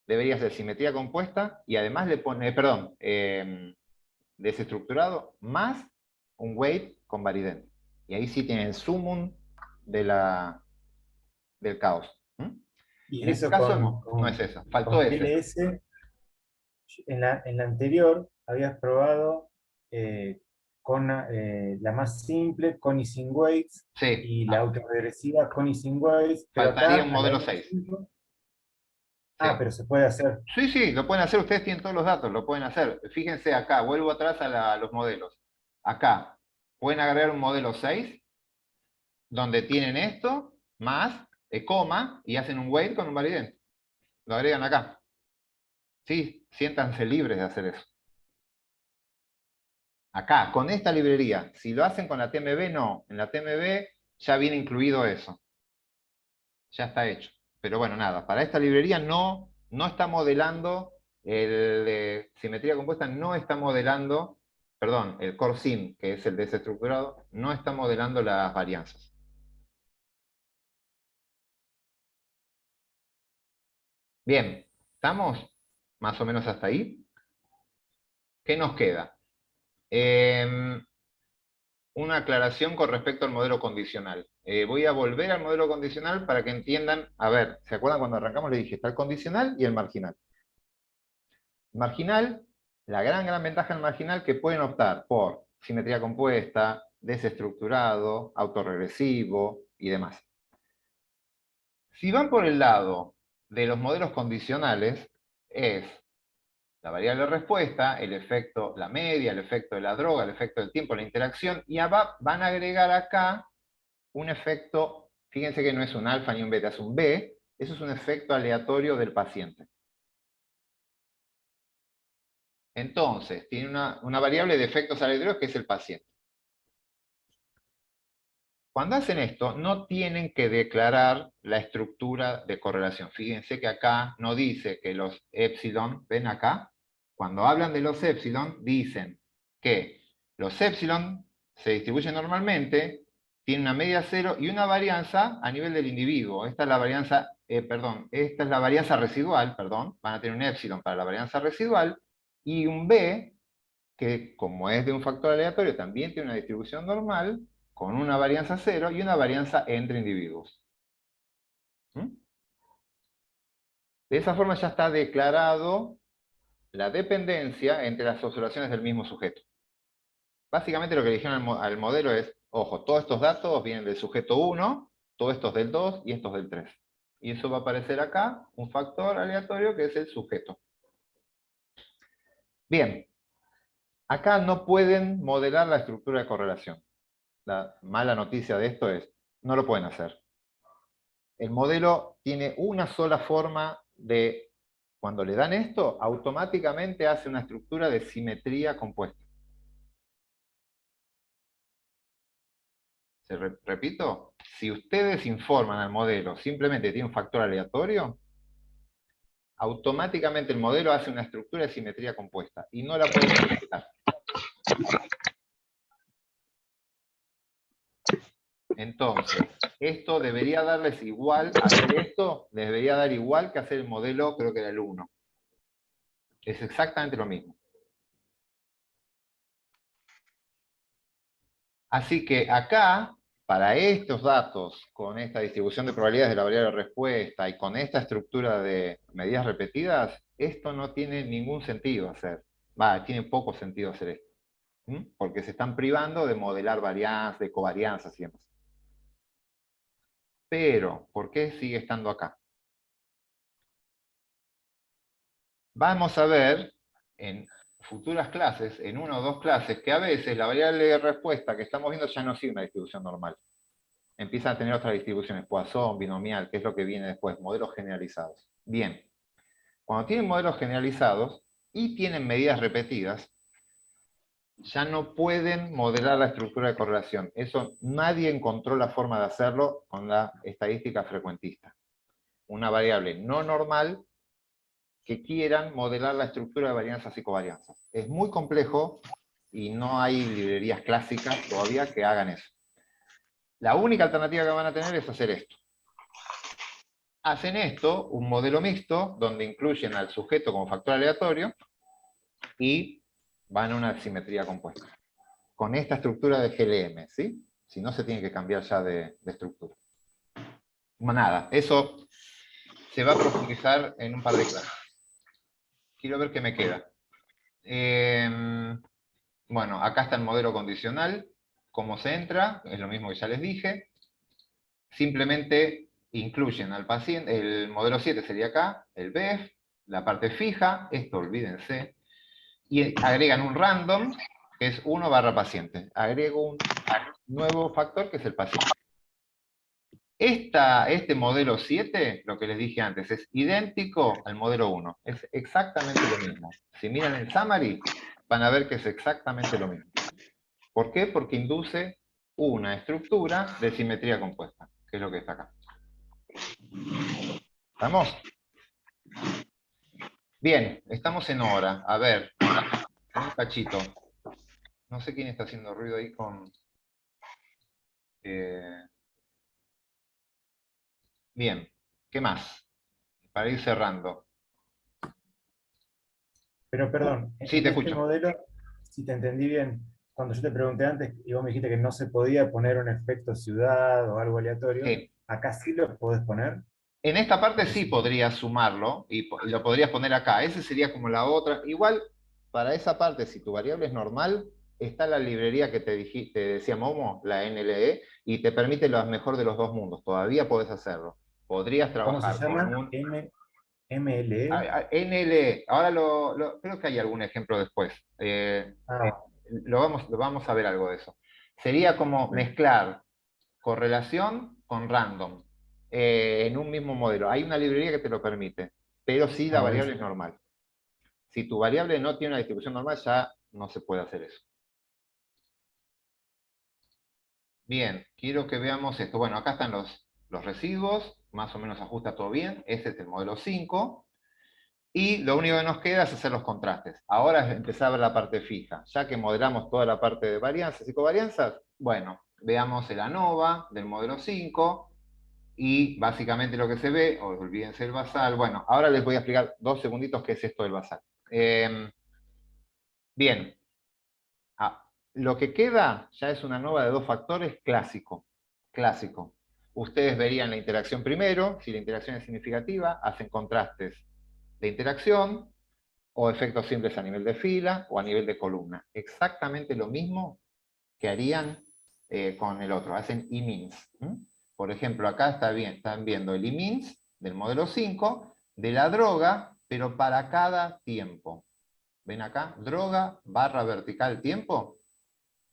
debería ser simetría compuesta y además le pone, desestructurado más un weight con varident. Y ahí sí tienen el sumum del caos. Y En este eso caso no es eso, faltó con ese. GLS, en la anterior habías probado con la más simple, con y sin weights, Sí, y la autorregresiva con y sin weights, pero faltaría acá, un a la modelo 6. N5, Sí. pero se puede hacer. Sí, lo pueden hacer, ustedes tienen todos los datos, lo pueden hacer. Fíjense acá, vuelvo atrás a los modelos. Acá, pueden agregar un modelo 6, donde tienen esto, más, coma, y hacen un weight con un valident. Lo agregan acá. Sí, siéntanse libres de hacer eso. Acá, con esta librería. Si lo hacen con la TMB, no. En la TMB ya viene incluido eso. Ya está hecho. Pero bueno, nada, para esta librería no está modelando simetría compuesta, no está modelando, perdón, el core sim, que es el desestructurado, no está modelando las varianzas. Bien, ¿estamos más o menos hasta ahí? ¿Qué nos queda? Una aclaración con respecto al modelo condicional. Voy a volver al modelo condicional para que entiendan, a ver, ¿se acuerdan cuando arrancamos? Le dije, está el condicional y el marginal. Marginal, la gran ventaja del marginal que pueden optar por simetría compuesta, desestructurado, autorregresivo y demás. Si van por el lado de los modelos condicionales, es la variable respuesta, el efecto, la media, el efecto de la droga, el efecto del tiempo, la interacción, y van a agregar acá un efecto, fíjense que no es un alfa ni un beta, es un B, eso es un efecto aleatorio del paciente. Entonces, tiene una variable de efectos aleatorios que es el paciente. Cuando hacen esto, no tienen que declarar la estructura de correlación. Fíjense que acá no dice que los épsilon, ven acá, cuando hablan de los épsilon, dicen que los épsilon se distribuyen normalmente, tienen una media cero y una varianza a nivel del individuo. Esta es la varianza, esta es la varianza residual, van a tener un épsilon para la varianza residual, y un B, que como es de un factor aleatorio, también tiene una distribución normal, con una varianza cero y una varianza entre individuos. De esa forma ya está declarado la dependencia entre las observaciones del mismo sujeto. Básicamente lo que le dijeron al modelo es, ojo, todos estos datos vienen del sujeto 1, todos estos del 2 y estos del 3. Y eso va a aparecer acá, un factor aleatorio que es el sujeto. Bien, acá no pueden modelar la estructura de correlación. La mala noticia de esto es, no lo pueden hacer. El modelo tiene una sola forma de, cuando le dan esto, automáticamente hace una estructura de simetría compuesta. Repito, si ustedes informan al modelo simplemente tiene un factor aleatorio, automáticamente el modelo hace una estructura de simetría compuesta y no la pueden modificar. Entonces, esto debería darles igual, hacer esto les debería dar igual que hacer el modelo, creo que era el 1. Es exactamente lo mismo. Así que acá, para estos datos, con esta distribución de probabilidades de la variable de respuesta y con esta estructura de medidas repetidas, esto no tiene ningún sentido hacer. Tiene poco sentido hacer esto. porque se están privando de modelar varianzas, de covarianzas y demás. Pero, ¿por qué sigue estando acá? Vamos a ver en futuras clases, en 1 o 2 clases, que a veces la variable de respuesta que estamos viendo ya no sigue una distribución normal. Empiezan a tener otras distribuciones, Poisson, binomial, que es lo que viene después, modelos generalizados. Bien, cuando tienen modelos generalizados y tienen medidas repetidas, ya no pueden modelar la estructura de correlación. Eso nadie encontró la forma de hacerlo con la estadística frecuentista. Una variable no normal que quieran modelar la estructura de varianzas y covarianzas. Es muy complejo y no hay librerías clásicas todavía que hagan eso. La única alternativa que van a tener es hacer esto. Hacen esto, un modelo mixto, donde incluyen al sujeto como factor aleatorio y van a una simetría compuesta. Con esta estructura de GLM, ¿sí? Si no, se tiene que cambiar ya de estructura. Nada, eso se va a profundizar en un par de clases. Quiero ver qué me queda. Bueno, acá está el modelo condicional. ¿Cómo se entra? Es lo mismo que ya les dije. Simplemente incluyen al paciente, el modelo 7 sería acá, el BEF, la parte fija, esto olvídense, y agregan un random, que es 1/paciente. Agrego un nuevo factor, que es el paciente. Este modelo 7, lo que les dije antes, es idéntico al modelo 1. Es exactamente lo mismo. Si miran el summary, van a ver que es exactamente lo mismo. ¿Por qué? Porque induce una estructura de simetría compuesta, que es lo que está acá. ¿Estamos? Bien, estamos en hora. A ver, un cachito. No sé quién está haciendo ruido ahí con... Bien, ¿qué más? Para ir cerrando. Pero perdón, Sí, en te este escucho. modelo, si te entendí bien, cuando yo te pregunté antes y vos me dijiste que no se podía poner un efecto ciudad o algo aleatorio, Sí. acá sí lo podés poner. En esta parte sí podrías sumarlo y lo podrías poner acá. Ese sería como la otra. Igual, para esa parte, si tu variable es normal, está la librería que te decía Momo, la NLE, y te permite lo mejor de los dos mundos. Todavía podés hacerlo. Podrías ¿Cómo se trabajar con llama? un... MLE. NLE. Ahora creo que hay algún ejemplo después. Ah, Lo vamos a ver algo de eso. Sería como mezclar correlación con random en un mismo modelo. Hay una librería que te lo permite, pero sí la variable es normal. Si tu variable no tiene una distribución normal, ya no se puede hacer eso. Bien, quiero que veamos esto. Bueno, acá están los residuos, más o menos ajusta todo bien. Este es el modelo 5. Y lo único que nos queda es hacer los contrastes. Ahora es empezar a ver la parte fija. Ya que modelamos toda la parte de varianzas y covarianzas, bueno, veamos el ANOVA del modelo 5. Y básicamente lo que se ve, olvídense el basal. Bueno, ahora les voy a explicar 2 segunditos qué es esto del basal. Bien. Lo que queda ya es una ANOVA de 2 factores clásico. Clásico. Ustedes verían la interacción primero. Si la interacción es significativa, hacen contrastes de interacción o efectos simples a nivel de fila o a nivel de columna. Exactamente lo mismo que harían con el otro. Hacen E-means. Por ejemplo, acá están viendo el E-means del modelo 5 de la droga, pero para cada tiempo. ¿Ven acá? Droga barra vertical tiempo.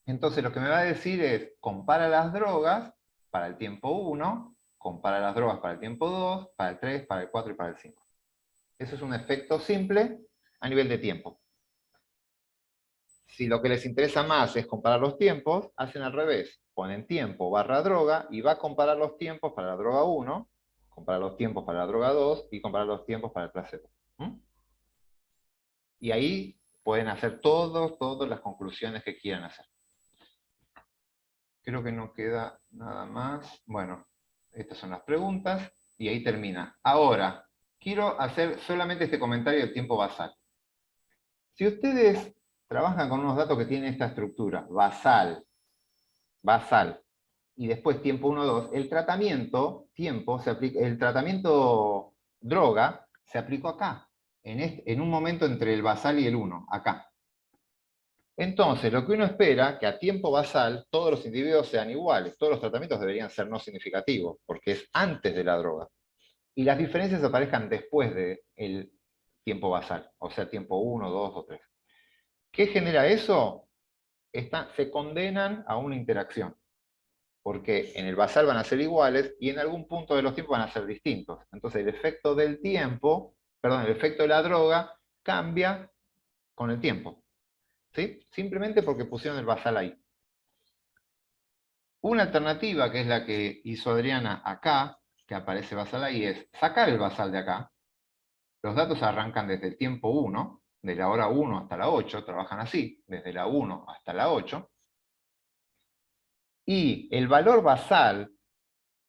Entonces lo que me va a decir es, compara las drogas para el tiempo 1, compara las drogas para el tiempo 2, para el 3, para el 4 y para el 5. Eso es un efecto simple a nivel de tiempo. Si lo que les interesa más es comparar los tiempos, hacen al revés. Ponen tiempo barra droga y va a comparar los tiempos para la droga 1, comparar los tiempos para la droga 2 y comparar los tiempos para el placebo. Y ahí pueden hacer todas las conclusiones que quieran hacer. Creo que no queda nada más. Bueno, estas son las preguntas y ahí termina. Ahora, quiero hacer solamente este comentario del tiempo basal. Si ustedes trabajan con unos datos que tienen esta estructura, basal, y después tiempo 1, 2, el tratamiento, el tratamiento droga se aplicó acá, en un momento entre el basal y el 1, acá. Entonces, lo que uno espera, que a tiempo basal todos los individuos sean iguales, todos los tratamientos deberían ser no significativos, porque es antes de la droga. Y las diferencias aparezcan después del tiempo basal, o sea, tiempo 1, 2 o 3. ¿Qué genera eso? Se condenan a una interacción, porque en el basal van a ser iguales y en algún punto de los tiempos van a ser distintos. Entonces el efecto del tiempo, perdón, el efecto de la droga cambia con el tiempo. ¿Sí? Simplemente porque pusieron el basal ahí. Una alternativa, que es la que hizo Adriana acá, que aparece basal ahí, es sacar el basal de acá. Los datos arrancan desde el tiempo 1, de la hora 1 hasta la 8, trabajan así, desde la 1 hasta la 8. Y el valor basal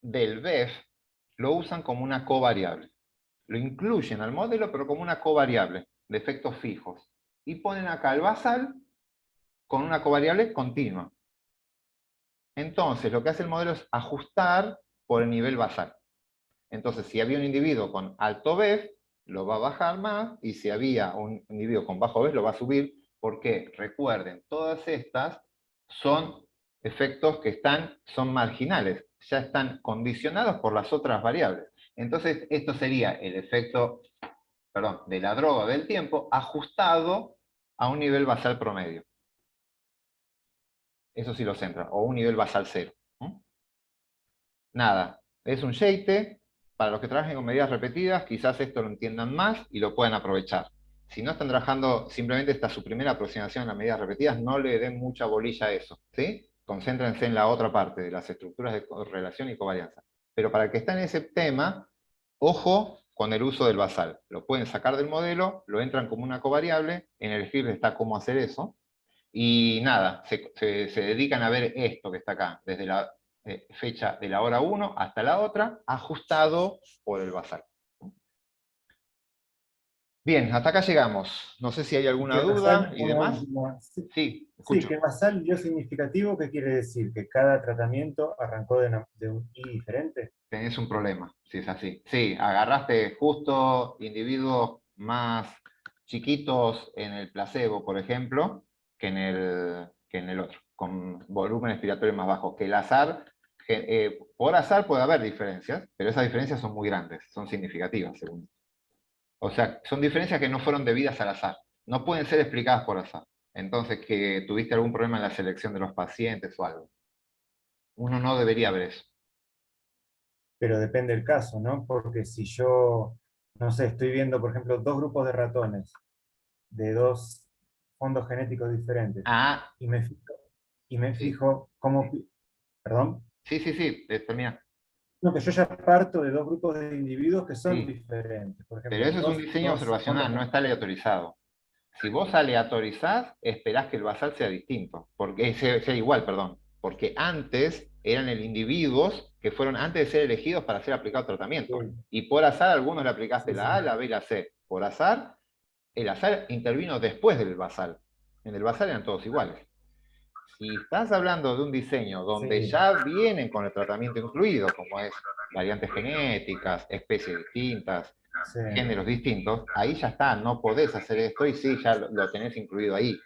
del BEF lo usan como una covariable. Lo incluyen al modelo, pero como una covariable de efectos fijos. Y ponen acá el basal con una covariable continua. Entonces, lo que hace el modelo es ajustar por el nivel basal. Entonces, si había un individuo con alto BEF, lo va a bajar más, y si había un individuo con bajo BEF, lo va a subir, porque, recuerden, todas estas son efectos que son marginales, ya están condicionados por las otras variables. Entonces, esto sería el efecto, perdón, de la droga del tiempo, ajustado a un nivel basal promedio. Eso sí lo centra, o un nivel basal 0. Nada, es un yeite. Para los que trabajen con medidas repetidas, quizás esto lo entiendan más y lo puedan aprovechar. Si no están trabajando, simplemente esta es su primera aproximación a las medidas repetidas, no le den mucha bolilla a eso, ¿sí? Concéntrense en la otra parte, de las estructuras de correlación y covarianza. Pero para el que está en ese tema, ojo con el uso del basal. Lo pueden sacar del modelo, lo entran como una covariable, en el script está cómo hacer eso, y nada, se dedican a ver esto que está acá, desde la fecha de la hora 1 hasta la otra, ajustado por el basal. Bien, hasta acá llegamos. No sé si hay alguna duda y demás. Sí, Sí, escucho. que el basal dio significativo, ¿qué quiere decir? ¿Que cada tratamiento arrancó de un I diferente? Tenés un problema, si es así. Sí, agarraste justo individuos más chiquitos en el placebo, por ejemplo, que en el otro, con volumen expiratorio más bajo. Que el azar, por azar puede haber diferencias, pero esas diferencias son muy grandes, son significativas, según. O sea, son diferencias que no fueron debidas al azar. No pueden ser explicadas por azar. Entonces, que tuviste algún problema en la selección de los pacientes o algo. Uno no debería ver eso. Pero depende del caso, ¿no? Porque si yo, no sé, estoy viendo, por ejemplo, dos grupos de ratones de dos fondos genéticos diferentes, Ah, y me sí. fijo cómo, perdón, Sí, sí, sí, termina. no, que yo ya parto de dos grupos de individuos que son Sí. diferentes. Por Pero ejemplo, eso es un diseño dos observacional, no fondos. está aleatorizado. Si vos aleatorizás, esperás que el basal sea distinto, porque sea igual, perdón, porque antes eran el individuos que fueron antes de ser elegidos para ser aplicado tratamiento. Sí, Y por azar algunos le aplicaste sí, la A, sí. la B y la C. Por azar, el azar intervino después del basal. En el basal eran todos iguales. Si estás hablando de un diseño donde Sí, ya vienen con el tratamiento incluido, como es variantes genéticas, especies distintas, sí. géneros distintos, ahí ya está, no podés hacer esto y sí, ya lo tenés incluido ahí.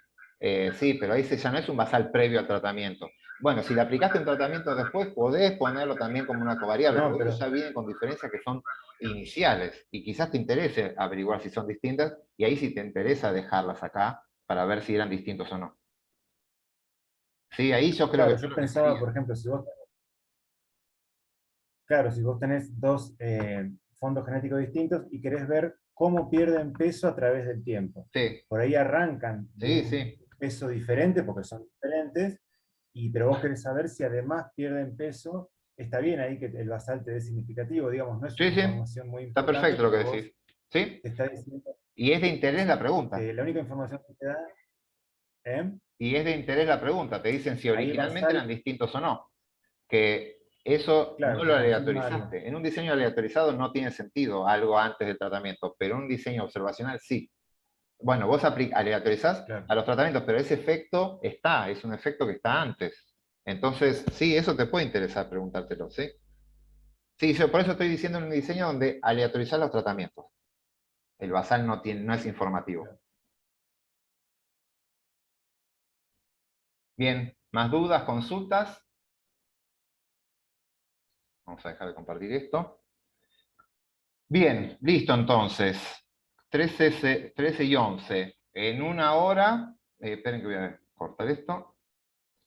Sí, pero ahí ya no es un basal previo al tratamiento. Bueno, si le aplicaste un tratamiento después, podés ponerlo también como una covariable, No, porque pero ellos ya vienen con diferencias que son iniciales y quizás te interese averiguar si son distintas y ahí sí te interesa dejarlas acá para ver si eran distintos o no. Sí, ahí yo creo claro, que yo yo lo que pensaba, sería. por ejemplo, si vos tenés dos fondos genéticos distintos y querés ver cómo pierden peso a través del tiempo. Sí, Por ahí arrancan de sí, un sí. peso diferente, porque son diferentes, pero vos querés saber si además pierden peso. Está bien ahí que el basal te dé significativo, digamos, no es Sí, una sí. información muy Está importante, perfecto lo que pero vos decís. ¿Sí? te está diciendo, Y es de interés la pregunta. la única información que te da, ¿eh? Y es de interés la pregunta. Te dicen si Ahí el originalmente eran basal, distintos o no. Que eso no claro, lo te confirma algo. aleatorizaste. En un diseño aleatorizado no tiene sentido algo antes del tratamiento, pero en un diseño observacional sí. Bueno, vos aleatorizás Claro. a los tratamientos, pero ese efecto está, es un efecto que está antes. Entonces, sí, eso te puede interesar preguntártelo, ¿sí? Sí, yo por eso estoy diciendo en un diseño donde aleatorizar los tratamientos. El basal no es informativo. Bien, ¿más dudas, consultas? Vamos a dejar de compartir esto. Bien, listo entonces. 13 y 11. En una hora, esperen que voy a cortar esto.